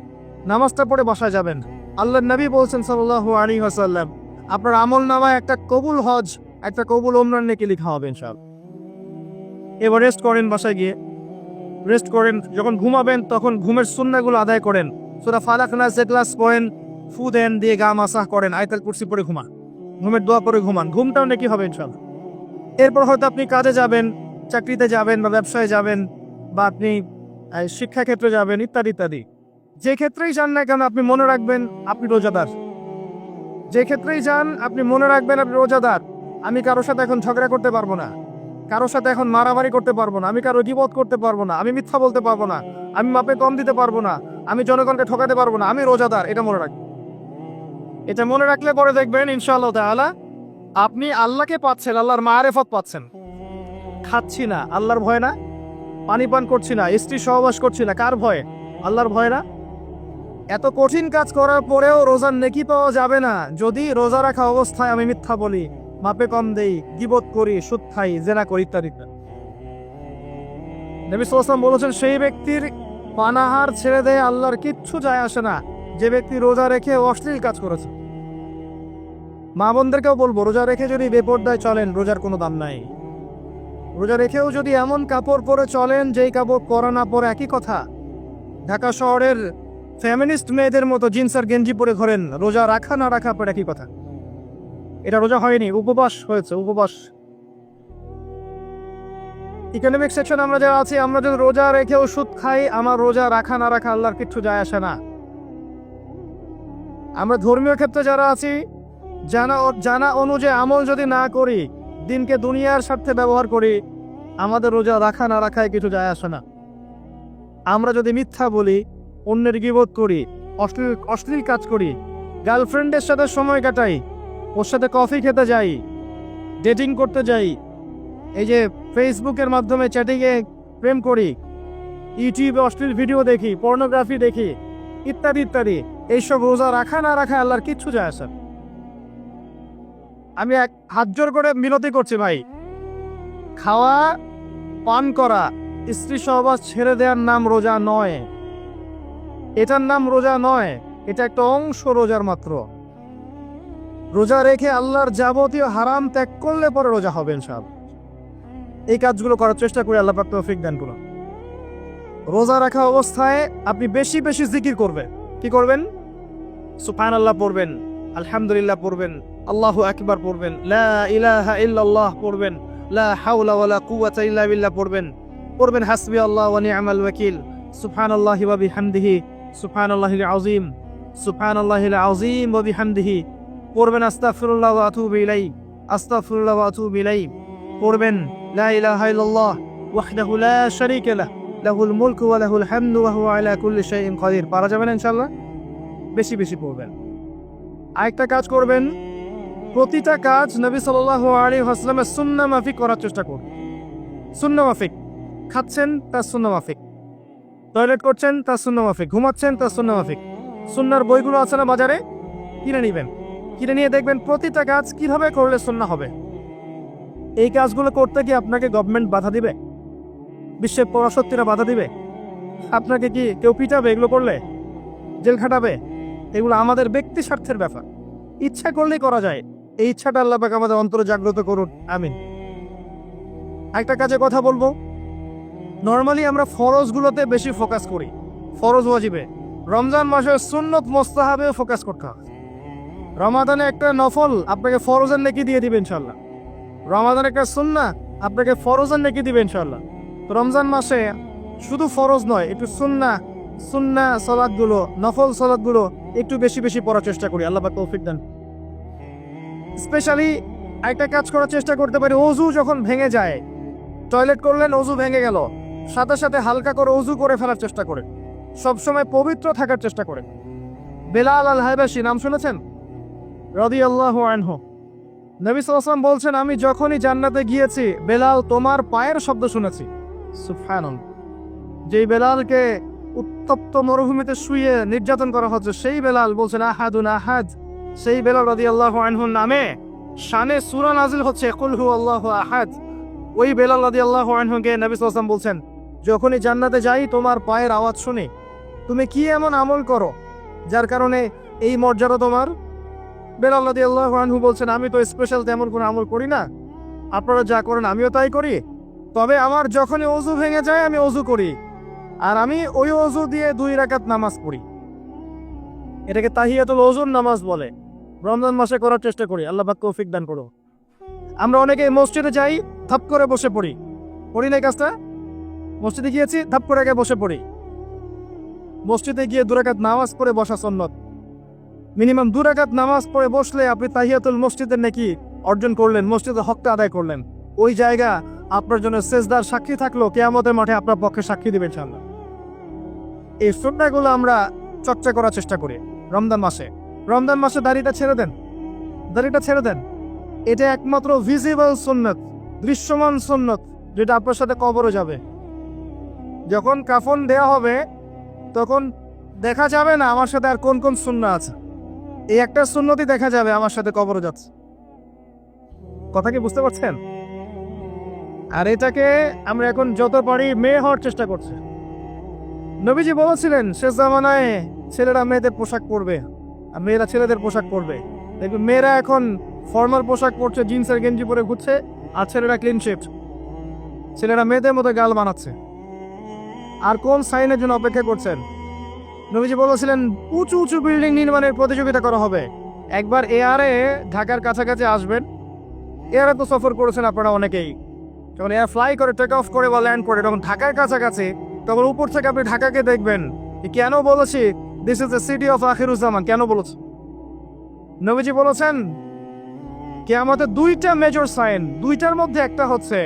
নামাজটা পড়ে বাসায় যাবেন। আল্লাহর নবী বলছেন সাল্লাল্লাহু আলাইহি ওয়াসাল্লাম, আপনার আমল নামায় একটা কবুল হজ, একটা কবুল ওমরার নেকি লেখা হবে ইনশাআল্লাহ। এবার রেস্ট করেন, বাসায় গিয়ে রেস্ট করেন। যখন ঘুমাবেন তখন ঘুমের সুন্নাহগুলো আদায় করেন। সূরা ফালাক নাস ইখলাস পড়েন, ফু দেন, দিয়ে গা মাসাহ করেন, আয়াতুল কুরসি পড়ে ঘুমান, ঘুমের দোয়া করে ঘুমান, ঘুমটাও নেকি হবে ইনশাআল্লাহ। এরপর হয়তো আপনি কাজে যাবেন, চাকরিতে যাবেন, বা ব্যবসায় যাবেন, বা আপনি শিক্ষাক্ষেত্রে যাবেন, ইত্যাদি ইত্যাদি। যে ক্ষেত্রেই যান না কেন আপনি মনে রাখবেন আপনি রোজাদার। যে ক্ষেত্রেই যান আপনি মনে রাখবেন আপনি রোজাদার। আমি কারোর সাথে এখন ঝগড়া করতে পারবো না, কারোর সাথে এখন মারামারি করতে পারবো না, আমি কারো গীবত করতে পারবো না, আমি মিথ্যা বলতে পারবো না, আমি মাপে কম দিতে পারবো না, আমি জনগণকে ঠকাতে পারবো না, আমি রোজাদার। এটা মনে রাখবেন। এটা মনে রাখলে পরে দেখবেন ইনশাআল্লাহ তাআলা আপনি আল্লাহকে পাচ্ছেন, আল্লাহর মারেফত পাচ্ছেন। খাচ্ছি না, আল্লাহর ভয় না। পানি পান করছি না, স্ত্রী সহবাস করছি না, কার ভয়? আল্লাহর ভয় না। এত কঠিন কাজ করার পরেও রোজার নেকি পাওয়া যাবে না যদি রোজা রাখা অবস্থায় আমি মিথ্যা বলি, মাপে কম দেই, গীবত করি, সুদ খাই, জেনা করি, ইত্যাদি। নবী সাল্লাল্লাহু আলাইহি ওয়াসাল্লাম বলেছেন, সেই ব্যক্তির পানাহার ছেড়ে দেয় আল্লাহর কিচ্ছু যায় আসে না, যে ব্যক্তি রোজা রেখে অশ্লীল কাজ করেছে। মা বোনদেরকেও বলবো, রোজা রেখে যদি বেপরদায় চলেন রোজার কোনো দাম নাই। রোজা রেখেও যদি এমন কাপড় পরে চলেন যেই কাপড় পরা না পরে একই কথা। ঢাকা শহরের ফেমিনিস্ট মেয়েদের মতো জিন্স আর গেঞ্জি পরে ঘোরেন, রোজা রাখা না রাখা পরে একই কথা। এটা রোজা হয়নি, উপবাস হয়েছে, উপবাস। ইকোনমিক সেকশন আমরা যারা আছি, আমরা যদি রোজা রেখেও সুদ খাই, আমার রোজা রাখা না রাখা আল্লাহর কিচ্ছু যায় আসে না। আমরা ধর্মীয় ক্ষেত্রে যারা আছি, জানা অনুযায়ী আমল যদি না করি, দিনকে দুনিয়ার স্বার্থে ব্যবহার করি, আমাদের রোজা রাখা না রাখায় কিছু যায় আসে না। আমরা যদি মিথ্যা বলি, অন্যের গীবত করি, অশ্লীল কাজ করি, গার্লফ্রেন্ডের সাথে সময় কাটাই, ওর সাথে কফি খেতে যাই, ডেটিং করতে যাই, এই যে ফেসবুকের মাধ্যমে চ্যাটিংয়ে প্রেম করি, ইউটিউবে অশ্লীল ভিডিও দেখি, পর্নোগ্রাফি দেখি, ইত্যাদি ইত্যাদি, এইসব রোজা রাখা না রাখা আল্লাহর কিচ্ছু যায় আসে না। আমি হাত জোর করে মিনতি করছি ভাই, খাওয়া পান করা, স্ত্রী সহবাস ছেড়ে দেওয়ার নাম রোজা নয়, এটার নাম রোজা নয়, এটা একটা অংশ রোজার মাত্র। রোজা রেখে আল্লাহর যাবতীয় হারাম ত্যাগ করলে পরে রোজা হবে ইনশাআল্লাহ। এই কাজগুলো করার চেষ্টা করি, আল্লাহ পাক তৌফিক দান করুন। রোজা রাখা অবস্থায় আপনি বেশি বেশি জিকির করবেন। কি করবেন? সুবহানাল্লাহ পড়বেন, আলহামদুলিল্লাহ পড়বেন, আল্লাহু আকবার পড়বেন, লা ইলাহা ইল্লাল্লাহ পড়বেন, লা হাওলা ওয়ালা কুওয়াতা ইল্লা বিল্লাহ পড়বেন হাসবি আল্লাহ ওয়া নি'মাল ওয়াকিল, সুবহানাল্লাহি ওয়া বিহামদিহি, সুবহানাল্লাহিল আযীম, সুবহানাল্লাহিল আযীম ওয়া বিহামদিহি, পড়বেন আস্তাগফিরুল্লাহ ওয়া আতুবু ইলাইহি, আস্তাগফিরুল্লাহ ওয়া আতুবু ইলাইহি, পড়বেন লা ইলাহা ইল্লাল্লাহ ওয়াহদাহু লা শারীকা লাহ, লাহুল মুলকু ওয়া লাহুল হামদু ওয়া হুয়া আলা কুল্লি শাইইন কাদির। পারা যাবে না ইনশাআল্লাহ? বেশি বেশি পড়বেন। আরেকটা কাজ করবেন, প্রতিটা কাজ নবী সাল্লাল্লাহু আলাইহি ওয়াসাল্লামের সুন্নাহ মাফিক করার চেষ্টা করুন। সুন্নাহ মাফিক, খাচ্ছেন তার সুন্নাহ মাফিক, টয়লেট করছেন তার সুন্নাহ মাফিক, ঘুমাচ্ছেন তার সুন্নাহ মাফিক। সুন্নাহর বইগুলো আছে না বাজারে, কিনে নেবেন, কিনে নিয়ে দেখবেন প্রতিটা কাজ কিভাবে করলে সুন্নাহ হবে। এই কাজগুলো করতে কি আপনাকে গভর্নমেন্ট বাধা দিবে? বিশ্বের পরাশক্তিরা বাধা দিবে? আপনাকে কি কেউ পিটাবে এগুলো করলে? জেল খাটাবে? এগুলো আমাদের ব্যক্তি স্বার্থের ব্যাপার, ইচ্ছা করলেই করা যায়। এই ইচ্ছাটা আল্লাহ পাক আমাদের অন্তরে জাগ্রত করুন, আমিন। একটা কাজে কথা বলবো, নর্মালি আমরা ফরজগুলোতে বেশি ফোকাস করি, ফরজ ওয়াজিবে। রমজান মাসে সুন্নত মোস্তাহাবে ফোকাস করতে হবে। রমাদানে একটা নফল আপনাকে ফরজের নেকি দিয়ে দিবে ইনশাল্লাহ, রমাদান একটা সুন্নাহ আপনাকে ফরজের নেকি দিবে ইনশাল্লাহ। তো রমজান মাসে শুধু ফরজ নয়, একটু সুন্নাহ সালাতগুলো, নফল সালাতগুলো একটু বেশি বেশি পড়ার চেষ্টা করি, আল্লাহ পাক তৌফিক দেন। স্পেশালি একটা কাজ করার চেষ্টা করতে পারি, ওযু যখন ভেঙে যায়, টয়লেট করলেন ওযু ভেঙে গেল, সাথে সাথে হালকা করে ওযু করে ফেলার চেষ্টা করেন, সবসময় পবিত্র থাকার চেষ্টা করেন। বেলাল আল হাবশী নাম শুনেছেন? রাদিয়াল্লাহু আনহু। নবী সাল্লাল্লাহু আলাইহি ওয়াসাল্লাম বলছেন, আমি যখনই জান্নাতে গিয়েছি বেলাল তোমার পায়ের শব্দ শুনেছি। সুবহানাল্লাহ। যেই বেলালকে উত্তপ্ত মরুভূমিতে শুয়ে নির্যাতন করা হচ্ছে, সেই বেলাল বলছেন আহাদুন আহাদ। সেই বেলাল রাদিয়াল্লাহু আনহুর নামে শানে সূরা নাজিল হচ্ছে কুল হুয়াল্লাহু আহাদ। ওই বেলাল রাদিয়াল্লাহু আনহুকে নবী সাল্লাল্লাহু আলাইহি ওয়াসাল্লাম বলছেন, যখনই জান্নাতে যাই তোমার পায়ের আওয়াজ শুনি, তুমি কি এমন আমল করো যার কারণে এই মর্যাদা তোমার? বেলাল রাদিয়াল্লাহু আনহু বলছেন, আমি তো স্পেশাল তেমন কোনো আমল করি না, আপনারা যা করেন আমিও তাই করি, তবে আমার যখনই ওযু ভেঙে যায় আমি ওযু করি, আর আমি ওই ওযু দিয়ে 2 রাকাত নামাজ পড়ি। এটাকে তাহিয়াতুল ওযুর নামাজ বলে। রমজান মাসে করার চেষ্টা করি, আল্লাহ পাক তৌফিক দান করুন। আমরা অনেকে মসজিদে যাই, থাপ করে বসে পড়ি না কাজটা? মসজিদে গিয়েছি, থাপ করে আগে বসে পড়ি। মসজিদে গিয়ে 2 রাকাত নামাজ পড়ে বসা সুন্নাত। মিনিমাম 2 রাকাত নামাজ পড়ে বসলে আপনি তাহিয়াতুল মসজিদের নেকি অর্জন করলেন, মসজিদের হকটা আদায় করলেন। ওই জায়গা আপনার জন্য সেজদার সাক্ষী থাকলো, কিয়ামতের মাঠে আপনার পক্ষে সাক্ষী দিবেন ইনশাআল্লাহ। এই সুন্নাহগুলো আমরা চর্চা করার চেষ্টা করি রমজান মাসে। রমজান মাসে দাড়িটা ছেড়ে দেন। এটা একমাত্র ভিজিবল সুন্নাত, দৃশ্যমান সুন্নাত, যেটা আপনার সাথে কবরে যাবে। যখন কাফন দেয়া হবে তখন দেখা যাবে না আমার সাথে আর কোন কোন সুন্নাহ আছে, এই একটা সুন্নতই দেখা যাবে আমার সাথে কবরে যাচ্ছে। কথা কি বুঝতে পারছেন? আর এটাকে আমরা এখন যত পারি মেয়ে হওয়ার চেষ্টা করছি। নবীজি বলেছিলেন শেষ জামানায় ছেলেরা মেয়েদের পোশাক পরবে আর মেয়েরা ছেলেদের পোশাক পরবে। দেখবেন মেয়েরা এখন ফর্মাল পোশাক পরছে, জিন্সের গেঞ্জি পরে ঘুরছে, আর ছেলেরা ক্লিন শেভ। ছেলেরা মেয়েদের মতো গাল বানাচ্ছে। আর কোন সাইনের জন্য অপেক্ষা করছেন? নবীজি বলেছিলেন উঁচু উঁচু বিল্ডিং নির্মাণের প্রতিযোগিতা করা হবে। একবার এয়ারে ঢাকার কাছাকাছি আসবেন, এয়ারে তো সফর করেছেন আপনারা অনেকেই। যখন এয়ার ফ্লাই করে, টেক অফ করে বা ল্যান্ড করে, তখন ঢাকার কাছাকাছি, তখন উপর থেকে আপনি ঢাকাকে দেখবেন। কেন বলেছি this is the city of Akhiruzzaman? কেন বলেছে? নবীজি বলেছেন কিয়ামতের 2টা মেজর সাইন, 2টার মধ্যে একটা হচ্ছে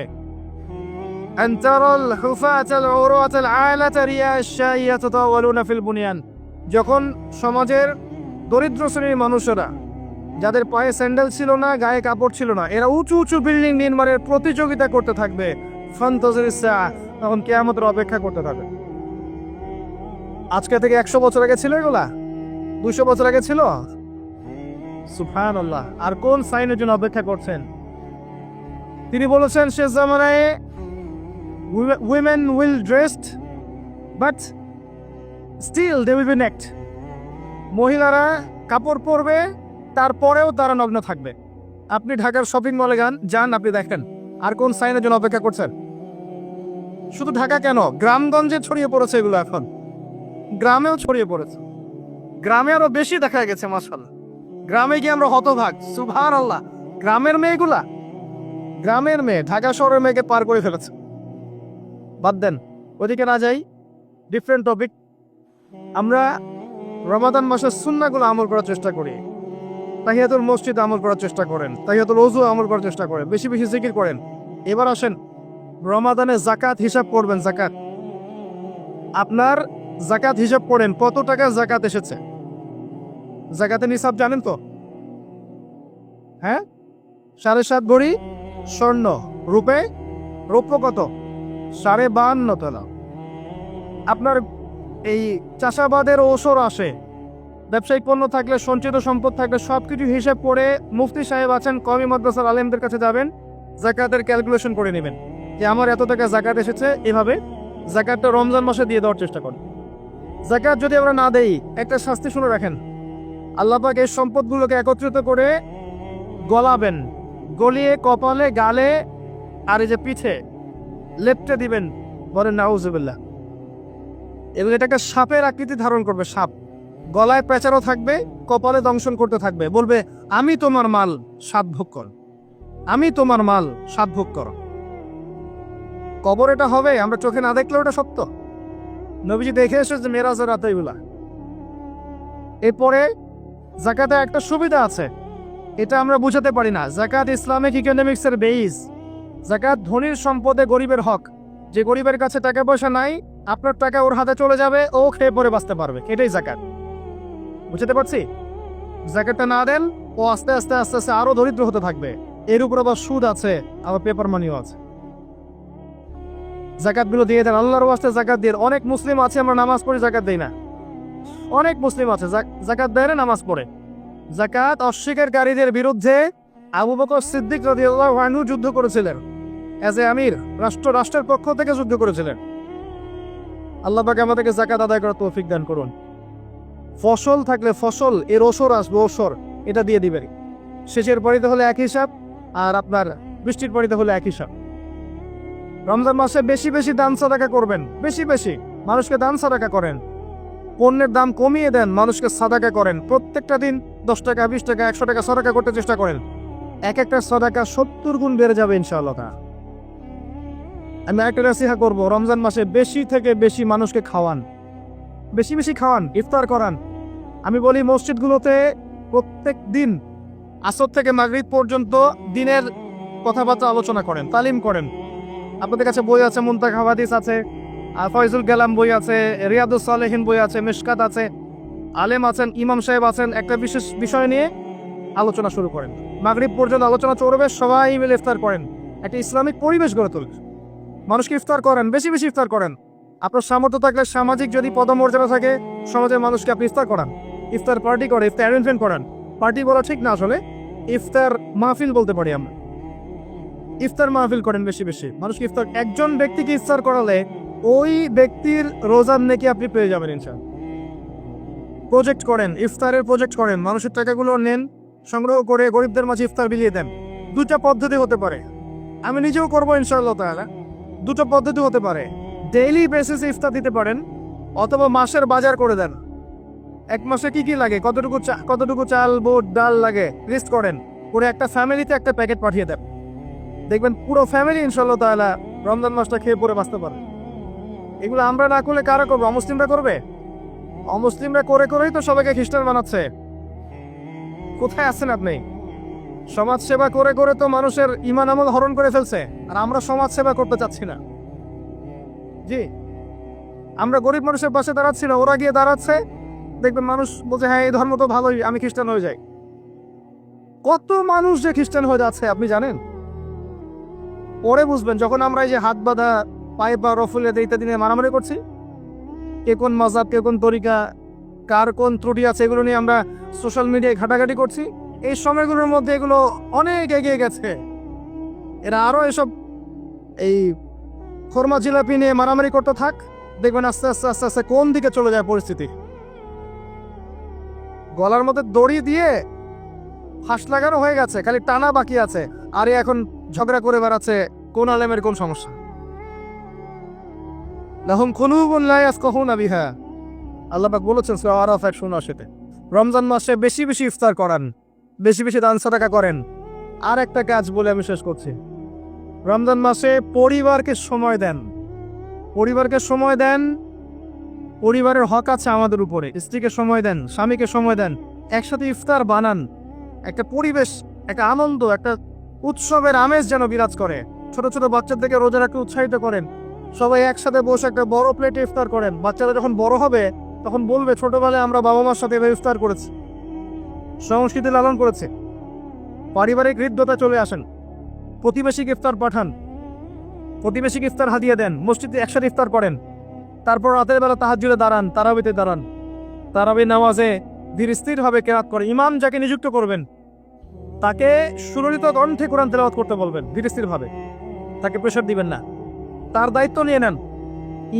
আনতারাল হুফাতাল উরাতাল আলাতা রিয়াশা ইয়াতাতাওয়ালুনা ফিল বুনিয়ান। যখন সমাজের দরিদ্র শ্রেণীর মানুষেরা, যাদের পায়ে স্যান্ডেল ছিল না, গায়ে কাপড় ছিল না, এরা উঁচু উঁচু বিল্ডিং নির্মাণের প্রতিযোগিতা করতে থাকবে, ফান্তাজিরিস সাআ, তখন কিয়ামতের অপেক্ষা করতে থাকবে। আজকে থেকে 100 বছর আগে ছিল এগুলা? 200 বছর আগে ছিল? সুবহানাল্লাহ। আর কোন সাইনের জন্য অপেক্ষা করছেন? তিনি বলেছেন শেষ জামানায় women will dressed but still they will be naked. মহিলারা কাপড় পরবে, তারপরেও তারা নগ্ন থাকবে। আপনি ঢাকার শপিং মলে যান, আপনি দেখেন। আর কোন সাইনের জন্য অপেক্ষা করছেন? শুধু ঢাকা কেন, গ্রামগঞ্জে ছড়িয়ে পড়েছে এগুলো, এখন গ্রামেও ছড়িয়ে পড়েছে, গ্রামে আরো বেশি দেখা গেছে। মাশাআল্লাহ, গ্রামে গিয়ে আমরা হতভাগ, সুবহানাল্লাহ। গ্রামের মেয়েগুলা, গ্রামের মেয়ে ঢাকা শহরের মেয়েকে পার করে ফেলেছে। বাদ দেন, ওদিকে না যাই, ডিফারেন্ট টপিক। আমরা রমাদান মাসের সুন্নাহগুলো আমল করার চেষ্টা করি। তাহিয়াতুল মসজিদ আমল করার চেষ্টা করেন, তাহিয়াতুল ওযু আমল করার চেষ্টা করেন, বেশি বেশি জিকির করেন। এবার আসেন, রমাদানে যাকাত হিসাব করবেন। যাকাত, আপনার যাকাত হিসাব করেন, কত টাকা যাকাত এসেছে। যাকাতের নিসাব জানেন তো? হ্যাঁ, 7.5 ভরি স্বর্ণ, রূপে রৌপ্য কত? 52.5 তোলা। আপনার এই চাষাবাদের ওসর আসে, ব্যবসায়িক পণ্য থাকলে, সঞ্চিত সম্পদ থাকলে সবকিছু হিসাব করে মুফতি সাহেব আছেন, কওমি মাদ্রাসার আলেমদের কাছে যাবেন, যাকাতের ক্যালকুলেশন করে নেবেন যে আমার এত টাকা যাকাত এসেছে। এভাবে যাকাতটা রমজান মাসে দিয়ে দেওয়ার চেষ্টা করেন। যাকাত যদি আমরা না দেই, একটা শাস্তি শুনে রাখেন, আল্লাহ পাক এই সম্পদগুলোকে একত্রিত করে গলাবেন, গলিয়ে কপালে, গালে আর এই যে পিঠে লেপটে দিবেন, বলেন নাউজুবিল্লাহ। এবং এটাকে সাপের আকৃতি ধারণ করবে, সাপ গলায় পেঁচানো থাকবে, কপালে দংশন করতে থাকবে, বলবে আমি তোমার মাল স্বাদ ভোগ কর, আমি তোমার মাল স্বাদ ভোগ কর। কবর এটা হবে, আমরা চোখে না দেখলেও এটা সত্য। নবীজি দেখে এসেছে মেরাজের রাতে এগুলা। এরপরে যাকাতে একটা সুবিধা আছে, এটা আমরা বুঝাতে পারি না। যাকাত ইসলামিক ইকোনমিক্সের বেইস। যাকাত ধনীর সম্পদে গরিবের হক। যে গরিবের কাছে টাকা পয়সা নাই, আপনার টাকা ওর হাতে চলে যাবে, ও খেয়ে পরে বাঁচতে পারবে, এটাই যাকাত। বুঝতে পারছি? যাকাতটা না দেন, ও আস্তে আস্তে আস্তে আস্তে আরো দরিদ্র হতে থাকবে। এর উপর আবার সুদ আছে, আবার পেপার মানিও আছে। যাকাতগুলো দিয়ে দেন, আল্লাহর ওয়াস্তে যাকাত দিয়ে। অনেক মুসলিম আছে আমরা নামাজ পড়ি, যাকাত দেই না। অনেক মুসলিম আছে যাকাত দেয় না, নামাজ পড়ে। যাকাত অস্বীকারীদের বিরুদ্ধে আবু বকর সিদ্দিক রাদিয়াল্লাহু আনহু যুদ্ধ করেছিলেন, এজ এ আমির, রাষ্ট্রের পক্ষ থেকে যুদ্ধ করেছিলেন। আল্লাহ পাক আমাদেরকে যাকাত আদায় করার তৌফিক দান করুন। ফসল থাকলে ফসল, এর ওসর আসবে, ওসর এটা দিয়ে দিবেন। সেচের পানিতে হলে এক হিসাব, আর আপনার বৃষ্টির পানিতে হলে এক হিসাব। রমজান মাসে বেশি বেশি দান সাদাকা করবেন, বেশি বেশি মানুষকে দান সাদাকা করেন। পণ্যের দাম কমিয়ে দেন, মানুষকে সাদাকা করেন। প্রত্যেকটা দিন 10 টাকা, 20 টাকা, 100 টাকা সাদাকা করতে চেষ্টা করেন। এক একটা সাদাকা 70 গুণ বেড়ে যাবে ইনশাআল্লাহ। আমি একটা নসিহত করব, রমজান মাসে বেশি থেকে বেশি মানুষকে খাওয়ান, বেশি বেশি খাওয়ান, ইফতার করান। আমি বলি মসজিদগুলোতে প্রত্যেক দিন আসর থেকে মাগরিব পর্যন্ত দিনের কথাবার্তা আলোচনা করেন, তালিম করেন। আপনাদের কাছে বই আছে, মুনতাখা হাদিস আছে, ফয়জুল কালাম বই আছে, রিয়াদুস সালেহিন বই আছে, মিশকাত আছে, আলেম আছেন, ইমাম সাহেব আছেন। একটা বিশেষ বিষয় নিয়ে আলোচনা শুরু করেন, মাগরিব পর্যন্ত আলোচনা চলবে, সবাই মিলে ইফতার করেন। একটা ইসলামিক পরিবেশ গড়ে তুলুন, মানুষকে ইফতার করেন, বেশি বেশি ইফতার করেন। আপনার সামর্থ্য থাকলে, সামাজিক যদি পদমর্যাদা থাকে, সমাজের মানুষকে আপনি ইফতার করান, ইফতার পার্টি করে, ইফতার অ্যারেঞ্জমেন্ট করান। পার্টি বলা ঠিক না, আসলে ইফতার মাহফিল বলতে পারি আমরা। ইফতার মাহফিল করেন বেশি বেশি, মানুষকে ইফতার। একজন ব্যক্তিকে ইফতার করালে ওই ব্যক্তির রোজার নেকি আপনি পেয়ে যাবেন ইনশাআল্লাহ। প্রজেক্ট করেন, ইফতারের প্রজেক্ট করেন, মানুষের টাকাগুলো নেন, সংগ্রহ করে গরিবদের মাঝে ইফতার বিলিয়ে দেন। দুটা পদ্ধতি হতে পারে, আমি নিজেও করবো ইনশাআল্লাহ তাআলা। দুটো পদ্ধতি হতে পারে, ডেইলি বেসিসে ইফতার দিতে পারেন, অথবা মাসের বাজার করে দেন। এক মাসে কি কি লাগে, কতটুকু চাল, বুট, ডাল লাগে, লিস্ট করেন, করে একটা ফ্যামিলিতে একটা প্যাকেট পাঠিয়ে দেন। দেখবেন পুরো ফ্যামিলি ইনশাআল্লাহ তাআলা রমজান মাসটা খেয়ে পরে বাঁচতে পারবে। এগুলো আমরা না করলে কারা করবে? অমুসলিমরা করবে। অমুসলিমরা করে করেই তো সবাইকে খ্রিস্টান বানাচ্ছে। কোথায় আছেন আপনি? সমাজ সেবা করে করে তো মানুষের ঈমান আমল হরণ করে ফেলছে, আর আমরা সমাজ সেবা করতে চাচ্ছি না। জি, আমরা গরিব মানুষের পাশে দাঁড়াচ্ছি না, ওরা গিয়ে দাঁড়াচ্ছে। দেখবেন মানুষ বলছে হ্যাঁ এই ধর্ম তো ভালোই, আমি খ্রিস্টান হয়ে যাই। কত মানুষ যে খ্রিস্টান হয়ে যাচ্ছে আপনি জানেন? পরে বুঝবেন, যখন আমরা এই যে হাত বাঁধা, পায়ে পা রফুলে ইত্যাদি নিয়ে মারামারি করছি, কে কোন মাযহাব, কে কোন তরিকা, কার কোন ত্রুটি আছে, এগুলো নিয়ে আমরা সোশ্যাল মিডিয়ায় ঘাটাঘাটি করছি। এই সময়গুলোর মধ্যে এগুলো অনেক এগিয়ে গেছে। এরা আরো এসব এই খরমা জিলাপি নিয়ে মারামারি করতে থাক, দেখবেন আস্তে আস্তে আস্তে আস্তে কোন দিকে চলে যায় পরিস্থিতি। গলার মধ্যে দড়ি দিয়ে ফাঁস লাগানো হয়ে গেছে, খালি টানা বাকি আছে। আরে এখন ঝগড়া করে বেড়াচ্ছে কোন আলেমের কোন সমস্যা। লাহুম কুলুবুন লা ইয়াফকাহুনা বিহা। আল্লাহ পাক বলেছেন সূরা আরাফ 179-তে। রমজান মাসে বেশি বেশি ইফতার করান, বেশি বেশি দান সাদাকা করেন। আর একটা কাজ বলে আমি শেষ করছি। রমজান মাসে পরিবারকে সময় দেন, পরিবারকে সময় দেন। পরিবারের হক আছে আমাদের উপরে। স্ত্রীকে সময় দেন, স্বামীকে সময় দেন, একসাথে ইফতার বানান। একটা পরিবেশ, একটা আনন্দ, একটা উৎসবের আমেজ যেন বিরাজ করে। ছোট ছোট বাচ্চাদেরকে রোজা রাখতে উৎসাহিত করেন। সবাই একসাথে বসে একটা বড় প্লেটে ইফতার করেন। বাচ্চারা যখন বড় হবে তখন বলবে ছোটবেলায় আমরা বাবা মার সাথে এভাবে ইফতার করেছি, সংস্কৃতি লালন করেছে। পারিবারিক হৃদ্যতা চলে আসেন। প্রতিবেশীকে ইফতার পাঠান, প্রতিবেশীকে ইফতার হাদিয়ে দেন, মসজিদে একসাথে ইফতার করেন। তারপর রাতের বেলা তাহাজ্জুদে দাঁড়ান, তারাবিতে দাঁড়ান। তারাবি নামাজে ধীর স্থিরভাবে কেরাত করে। ইমাম যাকে নিযুক্ত করবেন তাকে সুললিত কণ্ঠে কোরআন তেলাওয়াত করতে বলবেন ধীর স্থিরভাবে, তাকে প্রেশার দিবেন না। তার দায়িত্ব নিয়ে নেন।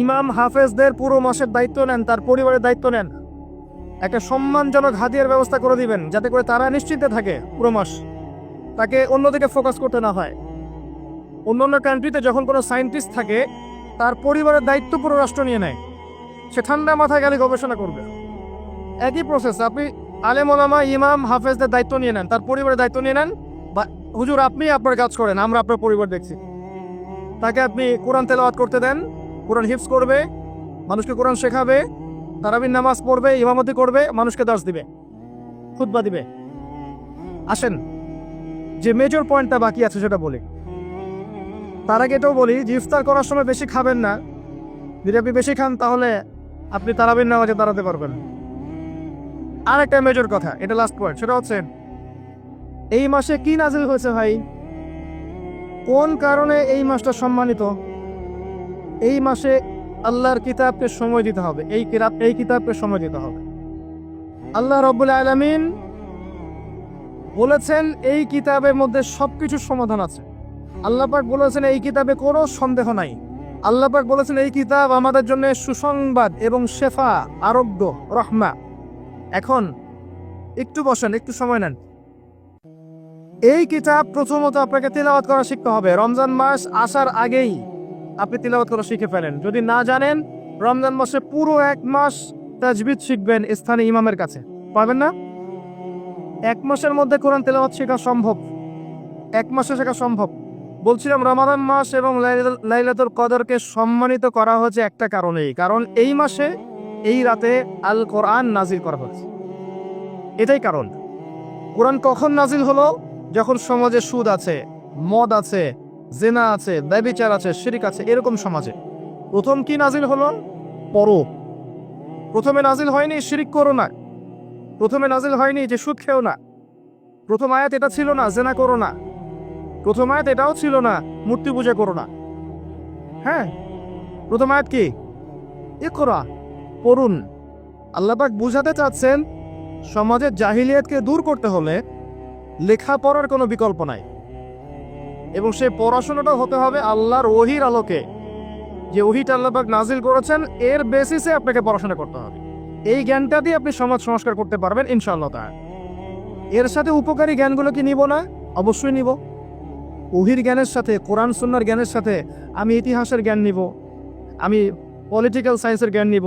ইমাম হাফেজদের পুরো মাসের দায়িত্ব নেন, তার পরিবারের দায়িত্ব নেন। একটা সম্মানজনক হাদিয়ার ব্যবস্থা করে দিবেন যাতে করে তারা নিশ্চিন্তে থাকে পুরো মাস, তাকে অন্যদিকে ফোকাস করতে না হয়। অন্যান্য কান্ট্রিতে যখন কোনো সায়েন্টিস্ট থাকে তার পরিবারের দায়িত্ব পুরো রাষ্ট্র নিয়ে নেয়, সে ঠান্ডা মাথায় গেলে গবেষণা করবে। একই প্রসেস, আপনি আলেম ওলামা ইমাম হাফেজদের দায়িত্ব নিয়ে নেন, তার পরিবারের দায়িত্ব নিয়ে নেন। বা হুজুর আপনি আপনার কাজ করেন, আমরা আপনার পরিবার দেখছি। তাকে আপনি কোরআন তেলাওয়াত করতে দেন, কোরআন হিফজ করবে, মানুষকে কোরআন শেখাবে, তারাবির নামাজ পড়বে, ইমামতি করবে, মানুষকে দার্স দিবে, খুতবা দিবে। আসেন যে মেজর পয়েন্টটা বাকি আছে সেটা বলি। তার আগে এটাও বলি যে ইফতার করার সময় বেশি খাবেন না। যদি আপনি বেশি খান তাহলে আপনি তারাবির নামাজে দাঁড়াতে পারবেন। আর একটা মেজর কথা, এটা লাস্ট পয়েন্ট, সেটা হচ্ছে এই মাসে কি নাজিল হয়েছে ভাই, কোন কারণে এই মাসটা সম্মানিত। এই মাসে আল্লাহর কিতাবকে সময় দিতে হবে, এই কিতাবকে সময় দিতে হবে। আল্লাহ রাব্বুল আলামিন বলেছেন এই কিতাবের মধ্যে সবকিছুর সমাধান আছে। আল্লাহ পাক বলেছেন এই কিতাবে কোনো সন্দেহ নাই। আল্লাহ পাক বলেছেন এই কিতাব আমাদের জন্য সুসংবাদ এবং শেফা, আরোগ্য, রহমা। এখন একটু বসেন, একটু সময় নেন। এই কিতাব প্রথমত আপনাকে তিলাওয়াত করা শিখতে হবে। রমজান মাস আসার আগেই আপনি তিলাওয়াত করা শিখে ফেলেন। যদি না জানেন, রমজান মাসে পুরো 1 মাস তাজবিদ শিখবেন স্থানীয় ইমামের কাছে, পারবেন না? 1 মাসের মধ্যে কোরআন তেলাওয়াত শেখা সম্ভব, 1 মাসে শেখা সম্ভব। বলছিলাম রমাদান মাস এবং লাইলাতুল কদরকে সম্মানিত করা হয়েছে একটা কারণেই, কারণ এই মাসে এই রাতে আল কোরআন নাজিল করা হয়েছে। এটাই কারণ। কোরআন কখন নাজিল হলো? যখন সমাজে সুদ আছে, মদ আছে, জেনা আছে, ব্যভিচার আছে, শিরক আছে, এরকম সমাজে প্রথম কি নাজিল হলো? পরো। প্রথমে নাজিল হয়নি শিরক করো না, প্রথমে নাজিল হয়নি যে সুদ খেও না, প্রথম আয়াত এটা ছিল না জেনা করো না, প্রথম আয়াত এটাও ছিল না মূর্তি পূজা করো না। হ্যাঁ, প্রথম আয়াত কি? ইকরা, পড়ুন। আল্লাহ পাক বুঝাতে চাচ্ছেন সমাজের জাহিলিয়াতকে দূর করতে হলে লেখাপড়ার কোনো বিকল্প নাই, এবং সেই পড়াশোনাটা হতে হবে আল্লাহর ওহীর আলোকে। যে ওহীটা আল্লাহ পাক নাজিল করেছেন এর বেসিসে আপনাকে পড়াশোনা করতে হবে। এই জ্ঞানটা দিয়ে আপনি সমাজ সংস্কার করতে পারবেন ইনশাআল্লাহ তাআলা। এর সাথে উপকারী জ্ঞানগুলো কি নিব না? অবশ্যই নিব। ওহীর জ্ঞানের সাথে, কোরআন সুন্নাহর জ্ঞানের সাথে আমি ইতিহাসের জ্ঞান নিব, আমি পলিটিক্যাল সায়েন্সের জ্ঞান নিব,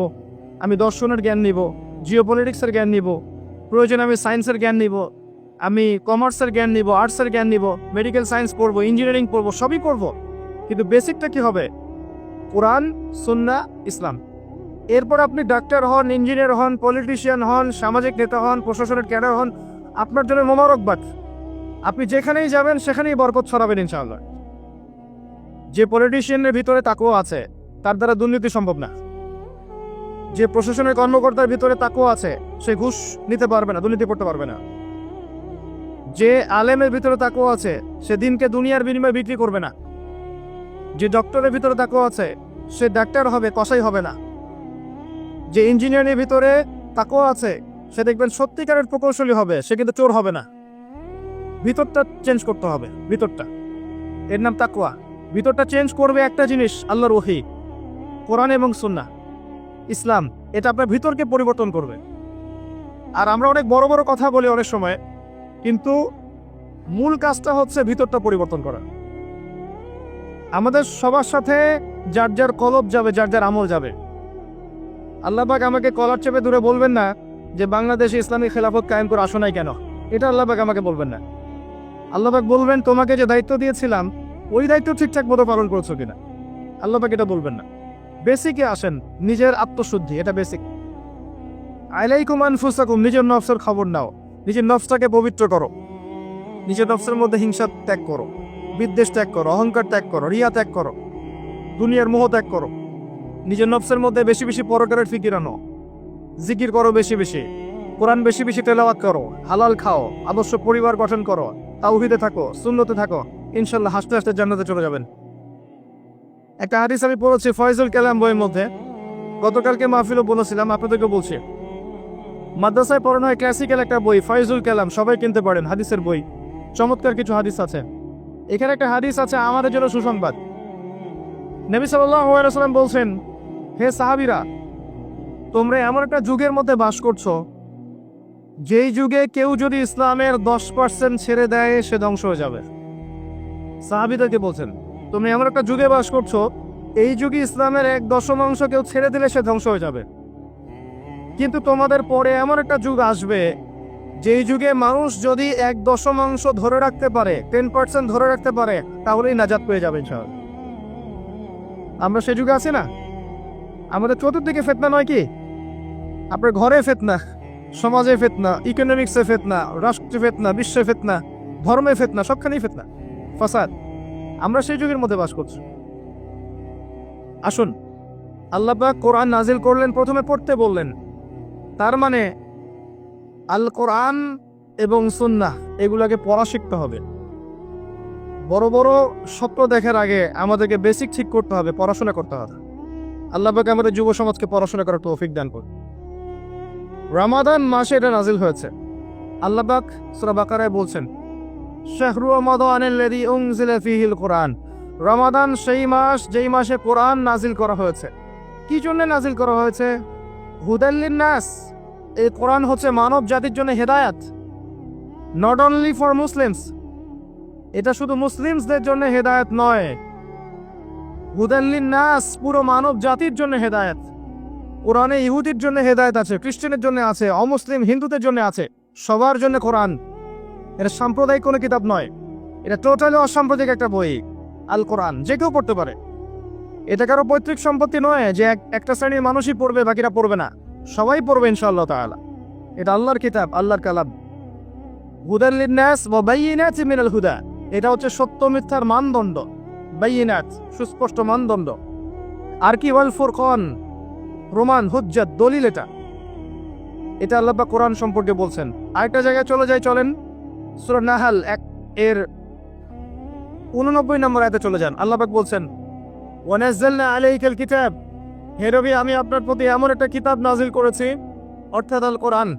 আমি দর্শনের জ্ঞান নিব, জিওপলিটিক্সের জ্ঞান নিব, প্রয়োজনে আমি সায়েন্সের জ্ঞান নিব, আমি কমার্সের জ্ঞান নিব, আর্টসের জ্ঞান নিব, মেডিকেল সায়েন্স পড়বো, ইঞ্জিনিয়ারিং পড়বো, সবই করব। কিন্তু বেসিকটা কি হবে? কোরআন, সুন্নাহ, ইসলাম। এরপর আপনি ডাক্তার হন, ইঞ্জিনিয়ার হন, পলিটিশিয়ান হন, সামাজিক নেতা হন, প্রশাসনের ক্যাডার হন, আপনার জন্য মোবারকবাদ। আপনি যেখানেই যাবেন সেখানেই বরকত ছড়াবেন ইনশাআল্লাহ। যে পলিটিশিয়ানের ভিতরে তাকওয়া আছে তার দ্বারা দুর্নীতি সম্ভব না। যে প্রশাসনের কর্মকর্তার ভিতরে তাকওয়া আছে সে ঘুষ নিতে পারবে না, দুর্নীতি করতে পারবে না। যে আলেমের ভিতরে তাকওয়া আছে সে দিনকে দুনিয়ার বিনিময়ে বিক্রি করবে না। যে ডক্টরের ভিতরে তাকওয়া আছে সে ডাক্তার হবে, কসাই হবে না। যে ইঞ্জিনিয়ারের ভিতরে তাকওয়া আছে সে দেখবেন সত্যিকারের প্রকৌশলী হবে, সে কিন্তু চোর হবে না। ভিতরটা চেঞ্জ করতে হবে, ভিতরটা, এর নাম তাকওয়া। ভিতরটা চেঞ্জ করবে একটা জিনিস, আল্লাহর ওহী, কোরআন এবং সুন্নাহ, ইসলাম। এটা আপনার ভিতরকে পরিবর্তন করবে। আর আমরা অনেক বড় বড় কথা বলি অনেক সময়, কিন্তু মূল কাজটা হচ্ছে ভিতরটা পরিবর্তন করা। আমাদের সবার সাথে যার যার কলব যাবে, যার যার আমল যাবে। আল্লাহ পাক আমাকে কলার চেপে দূরে বলবেন না যে বাংলাদেশে ইসলামী খেলাফত কায়েম করে আসো নাই কেন, এটা আল্লাহ পাক আমাকে বলবেন না। আল্লাহ পাক বলবেন তোমাকে যে দায়িত্ব দিয়েছিলাম ওই দায়িত্ব ঠিকঠাক মতো পালন করছো কিনা। আল্লাহ পাক এটা বলবেন না। বেসিকে আসেন, নিজের আত্মশুদ্ধি, এটা বেসিক। আলাইকুম আনফুসাকুম, নিজের নফসের খবর নাও, নিজের নফসটাকে পবিত্র করো, নিজের নফসের মধ্যে হিংসা ত্যাগ করো, বিদ্বেষ ত্যাগ করো, অহংকার ত্যাগ করো, রিয়া ত্যাগ করো, দুনিয়ার মোহ ত্যাগ করো। নিজের নফসের মধ্যে বেশি বেশি পরকারের ফিকির আনো, জিকির করো বেশি বেশি, কোরআন বেশি বেশি তেলাওয়াত করো, হালাল খাও, আদর্শ পরিবার গঠন করো, তাওহীদে থাকো, সুন্নতে থাকো, ইনশাল্লাহ হাসতে হাসতে জান্নাতে চলে যাবেন। একটা হাদিস আমি পড়েছি ফয়জুল কালাম বইয়ের মধ্যে, গতকালকে মাহফিলও বলেছিলাম, আপনাদেরকে বলছি। মাদ্রাসায় পড়ানো হয় ক্লাসিক্যাল একটা বই ফয়জুল কালাম, সবাই কিনতে পারেন, হাদিসের বই, চমৎকার কিছু হাদিস আছে। এখানে একটা হাদিস আছে আমাদের জন্য সুসংবাদ। নবী সাল্লাল্লাহু আলাইহি ওয়াসাল্লাম বলছেন, হে সাহাবীরা, তোমরা এমন একটা যুগের মধ্যে বাস করছো যেই যুগে কেউ যদি ইসলামের 10% ছেড়ে দেয় সে ধ্বংস হয়ে যাবে। সাহাবীদেরকে বলছেন তোমরা এমন একটা যুগে বাস করছো এই যুগে ইসলামের 1/10 কেউ ছেড়ে দিলে সে ধ্বংস হয়ে যাবে। কিন্তু তোমাদের পরে এমন একটা যুগ আসবে যেই যুগে মানুষ যদি 1/10 ধরে রাখতে পারে, 10% ধরে রাখতে পারে, তাহলেই নাজাত পেয়ে যাবে ইনশাআল্লাহ। আমরা সে যুগে আছি না? আমাদের চতুর্দিকে ফিতনা নয় কি? আপনার ঘরে ফিতনা, সমাজে ফিতনা, ইকোনমিক্সে ফিতনা, রাষ্ট্রে ফিতনা, বিশ্বে ফিতনা, ধর্মে ফিতনা, সবখানেই ফিতনা, ফাসাদ। আমরা সেই যুগের মধ্যে বাস করছি। আসুন, আল্লাহ পাক কোরআন নাজিল করলেন, প্রথমে পড়তে বললেন। তার মানে আল কোরআন এবং সুন্নাহ এগুলোকে পড়া শিখতে হবে। বড় বড় স্বপ্ন দেখার আগে আমাদেরকে বেসিক ঠিক করতে হবে, পড়াশোনা করতে হবে। আল্লাহ পাক আমাদের যুব সমাজকে পড়াশোনা করার তৌফিক দান করুন। রমাদান মাসে এটা নাজিল হয়েছে। আল্লাহ পাক সূরা বাকারায় বলছেন, শাহরু রমাদানিল্লাযী উনজিলা ফীহিল কোরআন। রমাদান সেই মাস যেই মাসে কোরআন নাজিল করা হয়েছে। কি জন্য নাজিল করা হয়েছে? হুদাল লিন-নাস, এই কোরআন হচ্ছে মানব জাতির জন্য হেদায়াত, নট অনলি ফর মুসলিমস। এটা শুধু মুসলিমসদের জন্য হেদায়াত নয়, হুদাল লিন-নাস, পুরো মানব জাতির জন্য হেদায়াত। কোরআনে ইহুদির জন্য হেদায়েত আছে, খ্রিস্টানের জন্য আছে, অমুসলিম হিন্দুদের জন্য আছে, সবার জন্য কোরআন। এটা সাম্প্রদায়িক কোনো কিতাব নয়, এটা টোটালি অসাম্প্রদায়িক একটা বই। আল কোরআন যে কেউ পড়তে পারে। এটা কারো পৈতৃক সম্পত্তি নয় যে একটা শ্রেণীর মানুষই পড়বে বাকিরা পড়বে না, সবাই পড়বে ইনশাআল্লাহ তাআলা। এটা আল্লাহর কিতাব, আল্লাহর কালাম। হুদাল লিন-নাস ওয়া বাইয়িনাতিন মিনাল হুদা, এটা হচ্ছে সত্য মিথ্যার মানদণ্ড। বাইয়িনাত, সুস্পষ্ট মানদণ্ড। আর কি ওয়াল ফুরকান, প্রমাণ, হুজ্জাত, দলিল। এটা আল্লাহ পাক কোরআন সম্পর্কে বলছেন। আরেকটা জায়গায় চলে যাই, চলেন সূরা নাহাল 1:89 নম্বর আয়াতে চলে যান। আল্লাহ পাক বলছেন, ওয়া নাযালনা আলাইকাল কিতাব, হে নবী আমি আপনার প্রতি এমন একটা কিতাব নাজিল করেছি, অর্থাৎ আল কোরআন।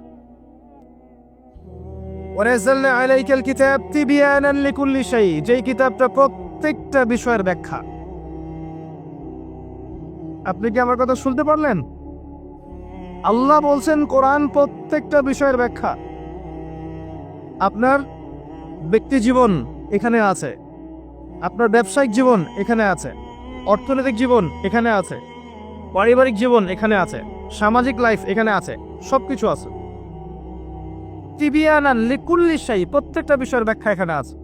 ওয়া নাযালনা আলাইকাল কিতাব তিবয়ানান লিকুল্লি শাই, যেই কিতাবটা প্রত্যেকটা বিষয়ের ব্যাখ্যা। আপনি কি আমার কথা শুনতে পারলেন? আল্লাহ বলছেন কোরআন প্রত্যেকটা বিষয়ের ব্যাখ্যা। আপনার ব্যক্তি জীবন এখানে আছে, আপনার ব্যবসায়িক জীবন এখানে আছে, অর্থনৈতিক জীবন এখানে আছে, পারিবারিক জীবন এখানে আছে, সামাজিক লাইফ এখানে আছে, সবকিছু আছে। তিবিয়ানান লিকুল্লি শাই, প্রত্যেকটা বিষয়ের ব্যাখ্যা এখানে আছে।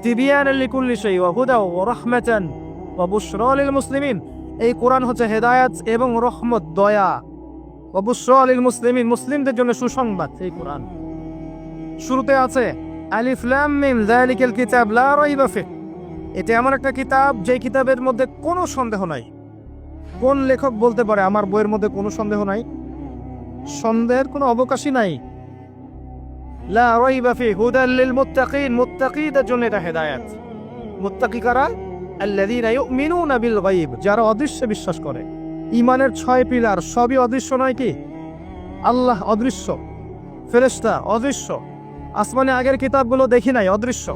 তিবিয়ানান লিকুল্লি শাই ওয়া হুদা ওয়া রাহমাতান ওয়া বুশরা লিল মুসলিমিন, এই কোরআন হচ্ছে হেদায়েত এবং রহমত, দয়া। ওয়া বুশরা লিল মুসলিমিন, মুসলিমদের জন্য সুসংবাদ। এই কোরআন শুরুতে আছে আলিফ লাম মিম যালিকাল কিতাব লা রাইবা ফিহ, এটা এমন একটা কিতাব যে কিতাবের মধ্যে কোনো সন্দেহ নাই। কোন লেখক বলতে পারে আমার বইয়ের মধ্যে কোনো সন্দেহ নাই? সন্দেহের কোনো অবকাশই নাই। লা রাইবা ফিহ হুদাল লিল মুত্তাকিন, মুত্তাকিদের জন্য এটা হেদায়েত। মুত্তাকি কারা? আল্লাযীনা ইউমিনুনা বিল গায়ব, যারা অদৃশ্যে বিশ্বাস করে। ঈমানের 6 পিলার সবই অদৃশ্য নয় কি? আল্লাহ অদৃশ্য, ফেরেশতা অদৃশ্য, আসমানে আগের কিতাবগুলো দেখি নাই, অদৃশ্য।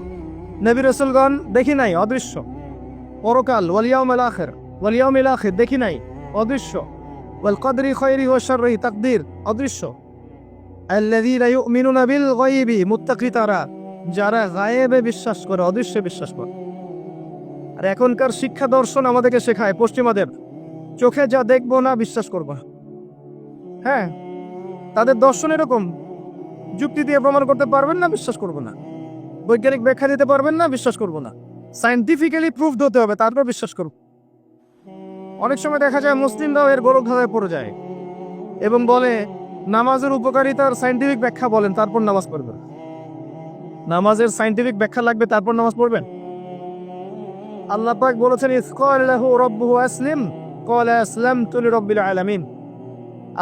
নবী রাসূলগণ দেখি নাই, অদৃশ্য। পরকাল, ওয়াল ইয়াউমিল আখির দেখি নাই, অদৃশ্য। ওয়াল কদরি খায়রিহি ওয়া শাররিহি, তাকদীর অদৃশ্য। আল্লাযীনা ইউমিনুনা বিল গায়বি, মুত্তাকি তারা যারা গায়েবে বিশ্বাস করে, অদৃশ্যে বিশ্বাস করে। আর এখনকার শিক্ষা দর্শন আমাদেরকে শেখায় পশ্চিমাদের, চোখে যা দেখবো না বিশ্বাস করবো না। হ্যাঁ, তাদের দর্শন এরকম, যুক্তি দিয়ে প্রমাণ করতে পারবেন না, বিশ্বাস করবো না। বৈজ্ঞানিক ব্যাখ্যা দিতে পারবেন না, বিশ্বাস করবো না। সায়েন্টিফিক্যালি প্রুফড হতে হবে, তারপর বিশ্বাস করব। অনেক সময় দেখা যায় মুসলিমরাও এর গোলক ধাঁধায় পড়ে যায় এবং বলে নামাজের উপকারিতার সায়েন্টিফিক ব্যাখ্যা বলেন, তারপর নামাজ পড়বেন। নামাজের সায়েন্টিফিক ব্যাখ্যা লাগবে, তারপর নামাজ পড়বেন? আল্লাহ পাক বলেছেন ইয ক্বালা লাহু রাব্বুহু আসলিম ক্বালা আসলামতু লিরাব্বিল আলামিন।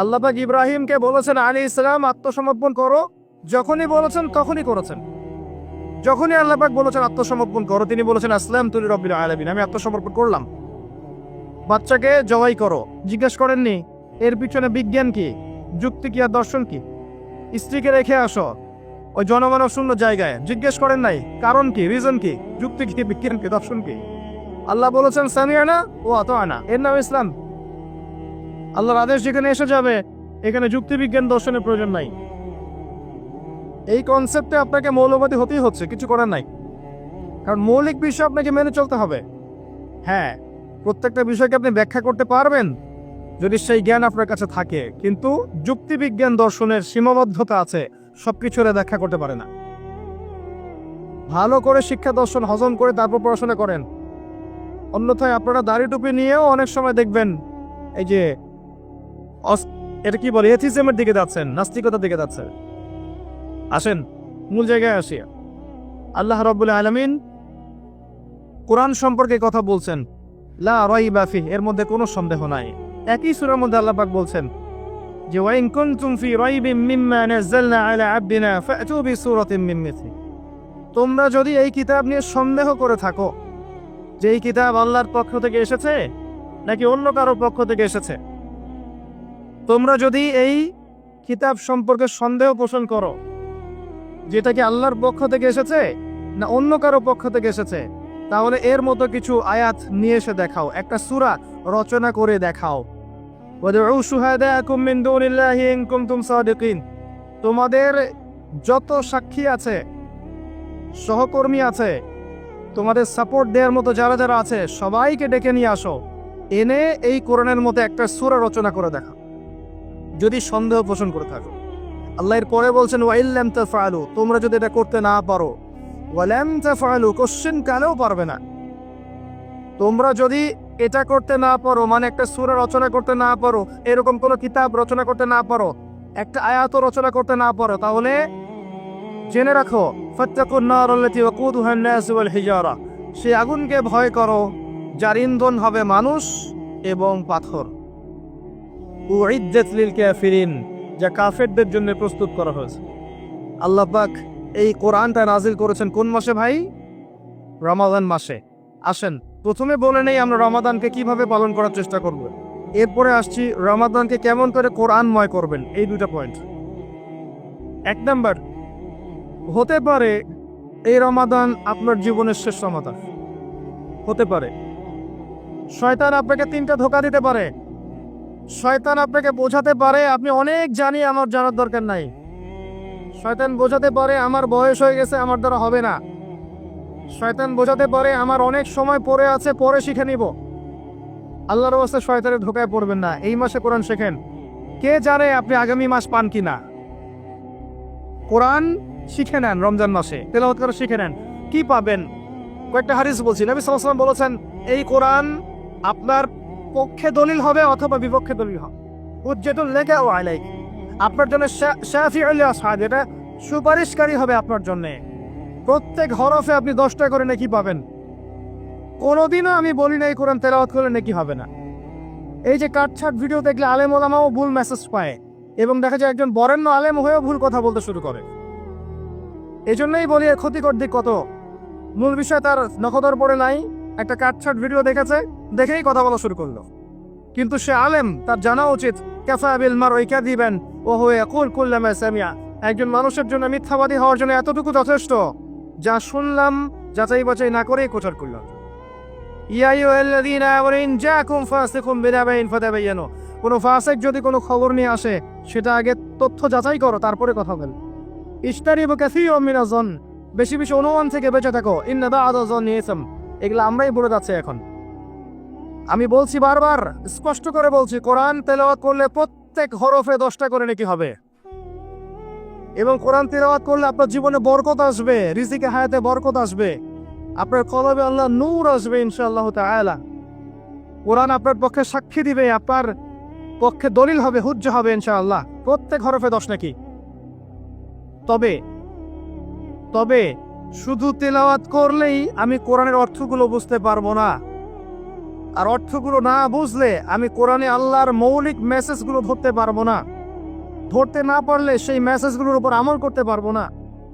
আল্লাহ পাক ইব্রাহিমকে বলেছেন আলাইহিস সালাম আত্মসমর্পণ করো, যখনই বলেছেন তখনই করেছেন। যখনই আল্লাহ পাক বলেছেন আত্মসমর্পণ করো, তিনি বলেছেন আসলামতু লিরাব্বিল আলামিন, আমি আত্মসমর্পণ করলাম। বাচ্চাকে জবাই করো, জিজ্ঞেস করেননি এর পিছনে বিজ্ঞান কি, যুক্তি কি আর দর্শন কি? স্ত্রীকে রেখে আসো ওই জনমানব শূন্য জায়গায়, জিজ্ঞেস করেন নাই কারণ কি, রিজন কি, যুক্তি কি, বিজ্ঞান কি, দর্শন কি? আল্লাহ বলেছেন সামিআনা ওয়া আতা'না, এর নাম ইসলাম। আল্লাহর আদেশ যেখানে এসে যাবে এখানে যুক্তি বিজ্ঞান দর্শনের প্রয়োজন নাই। এই কনসেপ্টে আপনাকে মৌলবাদী হতেই হচ্ছে, কিছু করার নাই। কারণ মৌলিক বিষয় আপনাকে মেনে চলতে হবে। হ্যাঁ, প্রত্যেকটা বিষয়কে আপনি ব্যাখ্যা করতে পারবেন যদি সেই জ্ঞান আপনার কাছে থাকে, কিন্তু যুক্তিবিজ্ঞান দর্শনের সীমাবদ্ধতা আছে, সবকিছুরে ব্যাখ্যা করতে পারে না। ভালো করে শিক্ষা দর্শন হজম করে তারপর পড়াশোনা করেন। অন্যথায় আপনারা দাড়ি টুপি নিয়েও অনেক সময় দেখবেন এই যে এটা কি বলে, এথিজমের দিকে যাচ্ছেন, নাস্তিকতার দিকে যাচ্ছেন। আসেন মূল জায়গায় আসি। আল্লাহ রাব্বুল আলামিন কোরআন সম্পর্কে কথা বলছেন, লা রাইবা ফিহি, এর মধ্যে কোনো সন্দেহ নাই। একই সূরার মধ্যে আল্লাহ পাক বলছেন যে ওয়া ইন কুনতুম ফি রাইবিন মিম্মা নাযালনা আলা আবদিনা ফাতু বিসূরাতিন মিন মিথলি, তোমরা যদি এই কিতাব নিয়ে সন্দেহ করে থাকো যে এই কিতাব আল্লাহর পক্ষ থেকে এসেছে নাকি অন্য কারো পক্ষ থেকে এসেছে, তোমরা যদি এই কিতাব সম্পর্কে সন্দেহ পোষণ করো যেটা কি আল্লাহর পক্ষ থেকে এসেছে না অন্য কারো পক্ষ থেকে এসেছে, তাহলে এর মতো কিছু আয়াত নিয়ে এসে দেখাও, একটা সূরা রচনা করে দেখাও। ওয়াদউ শুহাদাকুম মিন দুনিল্লাহি ইন কুনতুম সাদিকিন, তোমাদের যত সাক্ষী আছে, সহকর্মী আছে, তোমাদের সাপোর্ট দেওয়ার মতো যারা যারা আছে সবাইকে ডেকে নিয়ে আসো, এনে এই কোরআনের মতো একটা সূরা রচনা করে দেখাও যদি সন্দেহ পোষণ করে থাকো। আল্লাহ এর পরে বলছেন ওয়াইল্লাম তাফআলু, তোমরা যদি এটা করতে না পারো, ওয়ালাম তাফআলু, কোশ্চেন কালেও পারবে না। তোমরা যদি এটা করতে না পারো, মানে একটা সূরা রচনা করতে না পারো, এরকম কোন কিতাব রচনা করতে না পারো, একটা আয়াত রচনা করতে না পারো, তাহলে জেনে রাখো ফাত্তাকুন নার আল্লাতী ওয়াকুদুহা আন-নাস ওয়াল হিজারা, সেই আগুনকে ভয় করো যার ইন্ধন হবে মানুষ এবং পাথর। উইদ্দাত লিল কাফিরিন, যা কাফেরদের জন্য প্রস্তুত করা হয়েছে। আল্লাহ পাক এই কোরআনটা নাজিল করেছেন কোন মাসে ভাই? রমাদান মাসে। আসেন প্রথমে বলে নেই আমরা রমাদানকে কিভাবে পালন করার চেষ্টা করব, এরপরে আসছি রমাদানকে কেমন করে কোরআনময় করবেন, এই দুটো পয়েন্ট। এক নাম্বার, হতে পারে এই রমাদান আপনার জীবনের শেষ রমাদান হতে পারে। শয়তান আপনাকে তিনটা ধোঁকা দিতে পারে। শয়তান আপনাকে বোঝাতে পারে আপনি অনেক জানি, আমার জানার দরকার নাই। শয়তান বোঝাতে পারে আমার বয়স হয়ে গেছে, আমার দ্বারা হবে না। শয়তান বোঝাতে পারে আমার অনেক সময় পড়ে আছে, পরে শিখে নিব। আল্লাহর ওয়াস্তে শয়তানের ধোঁকায় পড়বেন না। এই মাসে কোরআন শেখেন, কে জানে আপনি আগামী মাস পান কিনা। কোরআন শিখে নেন, রমজান মাসে তেলাওয়াত করে শিখে নেন, কি পাবেন? কয়েকটা হাদিস বলছি। নবী সাল্লাল্লাহু আলাইহি ওয়াসাল্লাম বলেছেন এই কোরআন আপনার পক্ষে দলিল হবে অথবা বিপক্ষে দলিল হবে। হুজ্জাতুল লাকা ওয়া আলাইক, আপনার জন্য শাফিউল লিল আসহাব, এটা সুপারিশকারী হবে আপনার জন্য। প্রত্যেক হরফে আপনি 10টা করে নেকি পাবেন। কোনোদিনও আমি বলি না এই কোরআন তেলাওয়াত করলে নেকি হবে না। এই যে কাটছাট ভিডিও দেখলে আলেম ওলামাও ভুল মেসেজ পায় এবং দেখা যায় একজন বরেণ্য আলেম হয়েও ভুল কথা বলতে শুরু করে। এই জন্যই বলি এর ক্ষতিকর দিক কত। মূল বিষয় তার নখদর পড়ে নাই, একটা কাটছাট ভিডিও দেখেছে, দেখেই কথা বলা শুরু করলো। কিন্তু সে আলেম, তার জানা উচিত কাফা বিল মারই কাযিবান ওয়া হুয়া ইয়াকুল কুল্লামা সামিআ, একজন মানুষের জন্য মিথ্যাবাদী হওয়ার জন্য এতটুকু যথেষ্ট, যা শুনলাম যাচাই বাছাই না করেই প্রচার করলাম। ইয়া আইয়ুহাল্লাযীনা আমানু ইন জাআকুম ফাসিকুম বিনাবাইন ফাতাবায়ানু, কোনো ফাসিক যদি কোনো খবর নিয়ে আসে সেটা আগে তথ্য যাচাই করো, তারপরে কথা বল। ইশতারিবু কাসীরাম মিনাজ-যন, বেশি বেশি অনুমান থেকে বেঁচে থাকো। ইন্না বা'দা যন্নি ইসম, এগুলো আমরাই বলে যাচ্ছি এখন। আমি বলছি বারবার, স্পষ্ট করে বলছি, কোরআন তেলাওয়াত করলে প্রত্যেক হরফে 10টা করে নেকি হবে, এবং কোরআন তেলাওয়াত করলে আপনার জীবনে বরকত আসবে, রিজিকে হায়াতে বরকত আসবে, আপনার কলবে আল্লাহ নূর আসবে ইনশাআল্লাহ তাআলা। কোরআন আপনার পক্ষে সাক্ষী দিবে, আপনার পক্ষে দলিল হবে, হুজ্জা হবে ইনশাআল্লাহ। প্রত্যেক হরফে 10 নাকি। তবে তবে শুধু তেলাওয়াত করলেই আমি কোরআনের অর্থগুলো বুঝতে পারবো না, আর অর্থগুলো না বুঝলে আমি কোরআনে আল্লাহর মৌলিক মেসেজগুলো ধরতে পারবো না, ধরতে না পারলে সেই মেসেজগুলোর উপর আমল করতে পারবো না।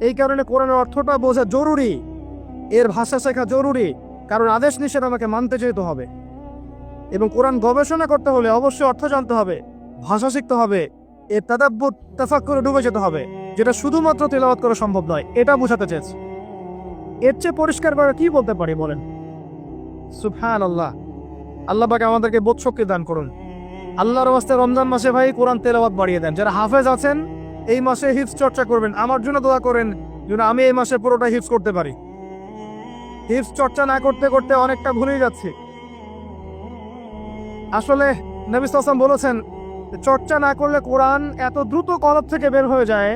এই কারণে কোরআনের অর্থটা বোঝা জরুরি, এর ভাষা শেখা জরুরি, কারণ আদেশ নিষেধ আমাকে মানতে যেতে হবে। এবং কোরআন গবেষণা করতে হলে অবশ্যই অর্থ জানতে হবে, ভাষা শিখতে হবে, এর তাদাব্বুর তাফাক্কুরে ডুবে যেতে হবে, যেটা শুধুমাত্র তেলাওয়াত করা সম্ভব নয়। এটা বোঝাতে চেয়েছে। এর চেয়ে পরিষ্কার করে কি বলতে পারি বলেন? সুবহানাল্লাহ। আল্লাহ পাক আমাদেরকে বোধশক্তি দান করুন। আল্লাহর ওয়াস্তে রমজান মাসে ভাই কোরআন তেলাওয়াত বাড়িয়ে দেন। যারা হাফেজ আছেন এই মাসে হিফজ চর্চা করবেন, আমার জন্য দোয়া করেন যেন আমি এই মাসে পুরোটা হিফজ করতে পারি। হিফজ চর্চা না করতে করতে অনেকটা ভুলেই যাচ্ছি। আসলে নবী সাল্লাল্লাহু আলাইহি ওয়াসাল্লাম বলেছেন, চর্চা না করলে কোরআন এত দ্রুত কলব থেকে বের হয়ে যায়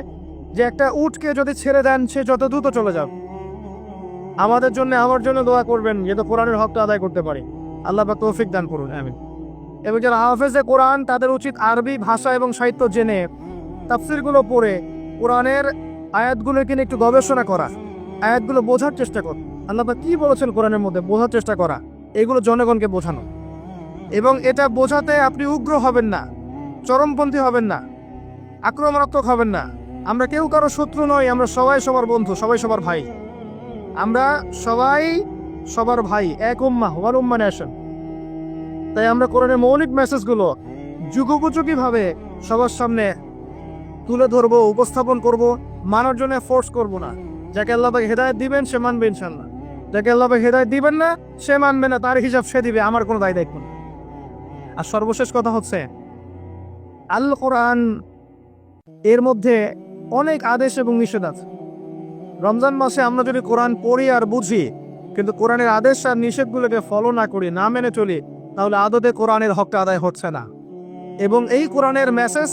যে একটা উটকে যদি ছেড়ে দেন সে যত দ্রুত চলে যাবে। আমাদের জন্য, আমার জন্য দোয়া করবেন যাতে কোরআনের হকটা আদায় করতে পারি। আল্লাহ পাক তৌফিক দান করুন, আমিন। এবং যারা হাফেজে কোরআন তাদের উচিত আরবি ভাষা এবং সাহিত্য জেনে তাফসিরগুলো পড়ে কোরআনের আয়াতগুলোকে নিয়ে একটু গবেষণা করা, আয়াতগুলো বোঝার চেষ্টা করা, আল্লাহ পাক কি বলেছেন কোরআনের মধ্যে বোঝার চেষ্টা করা, এগুলো জনগণকে বোঝানো। এবং এটা বোঝাতে আপনি উগ্র হবেন না, চরমপন্থী হবেন না, আক্রমণাত্মক হবেন না। আমরা কেউ কারো শত্রু নই, আমরা সবাই সবার বন্ধু, সবাই সবার ভাই। আমরা সবাই সবার ভাই, এক উম্মাহ, ওয়ান উম্মাহ নেশন। তাই আমরা কোরআনের মৌলিক মেসেজগুলো যুগোপযোগীভাবে সবার সামনে তুলে ধরবো, উপস্থাপন করব, মানার জন্য ফোর্স করব না। যাকে আল্লাহ পাক হেদায়েত দিবেন সে মানবে ইনশাআল্লাহ, যাকে আল্লাহ পাক হেদায়েত দিবেন না সে মানবে না, তার হিসাব সে দিবে, আমার কোনো দায় দায়িত্ব না। আর সর্বশেষ কথা হচ্ছে, আল কোরআন এর মধ্যে অনেক আদেশ এবং নিষেধ আছে। রমজান মাসে আমরা যদি কোরআন পড়ি আর বুঝি কিন্তু কোরআনের আদেশ আর নিষেধগুলোকে ফলো না করি, না মেনে চলি, তাহলে আদতে কোরআনের হকটা আদায় হচ্ছে না। এবং এই কোরআনের মেসেজ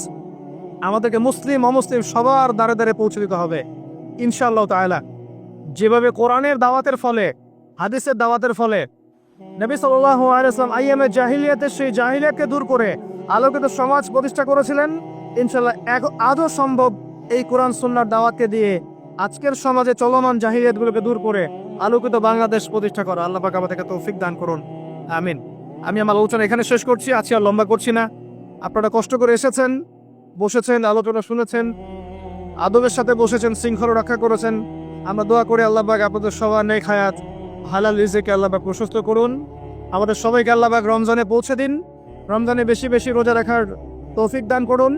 আমাদেরকে মুসলিম অমুসলিম সবার দ্বারে দ্বারে পৌঁছে দিতে হবে ইনশাআল্লাহ তাআলা। যেভাবে কোরআনের দাওয়াতের ফলে, হাদিসের দাওয়াতের ফলে নবী সাল্লাল্লাহু আলাইহি ওয়াসাল্লাম আইয়ামে জাহিলিয়াতের সেই জাহিলিয়াতকে দূর করে আলোকিত সমাজ প্রতিষ্ঠা করেছিলেন, ইনশাআল্লাহ আজও সম্ভব এই কোরআন সুন্নাহর দাওয়াতকে দিয়ে আজকের সমাজে চলমান জাহিলিয়াতগুলোকে দূর করে আলোকিত বাংলাদেশ প্রতিষ্ঠা করা। আল্লাহ পাক আমাদেরকে তৌফিক দান করুন, আমিন। আমি আমার আলোচনা এখানে শেষ করছি, আজকে আর লম্বা করছি না। আপনারা কষ্ট করে এসেছেন, বসেছেন, আলোচনা শুনেছেন, আদবের সাথে বসেছেন, শৃঙ্খলা রক্ষা করেছেন। আমরা দোয়া করি আল্লাহ পাক আপনাদের সবার নেক হায়াত, হালাল রিজিকে আল্লাহ পাক প্রশস্ত করুন। আমাদের সবাইকে আল্লাহ পাক রমজানে পৌঁছে দিন, রমজানে বেশি বেশি রোজা রাখার তৌফিক দান করুন।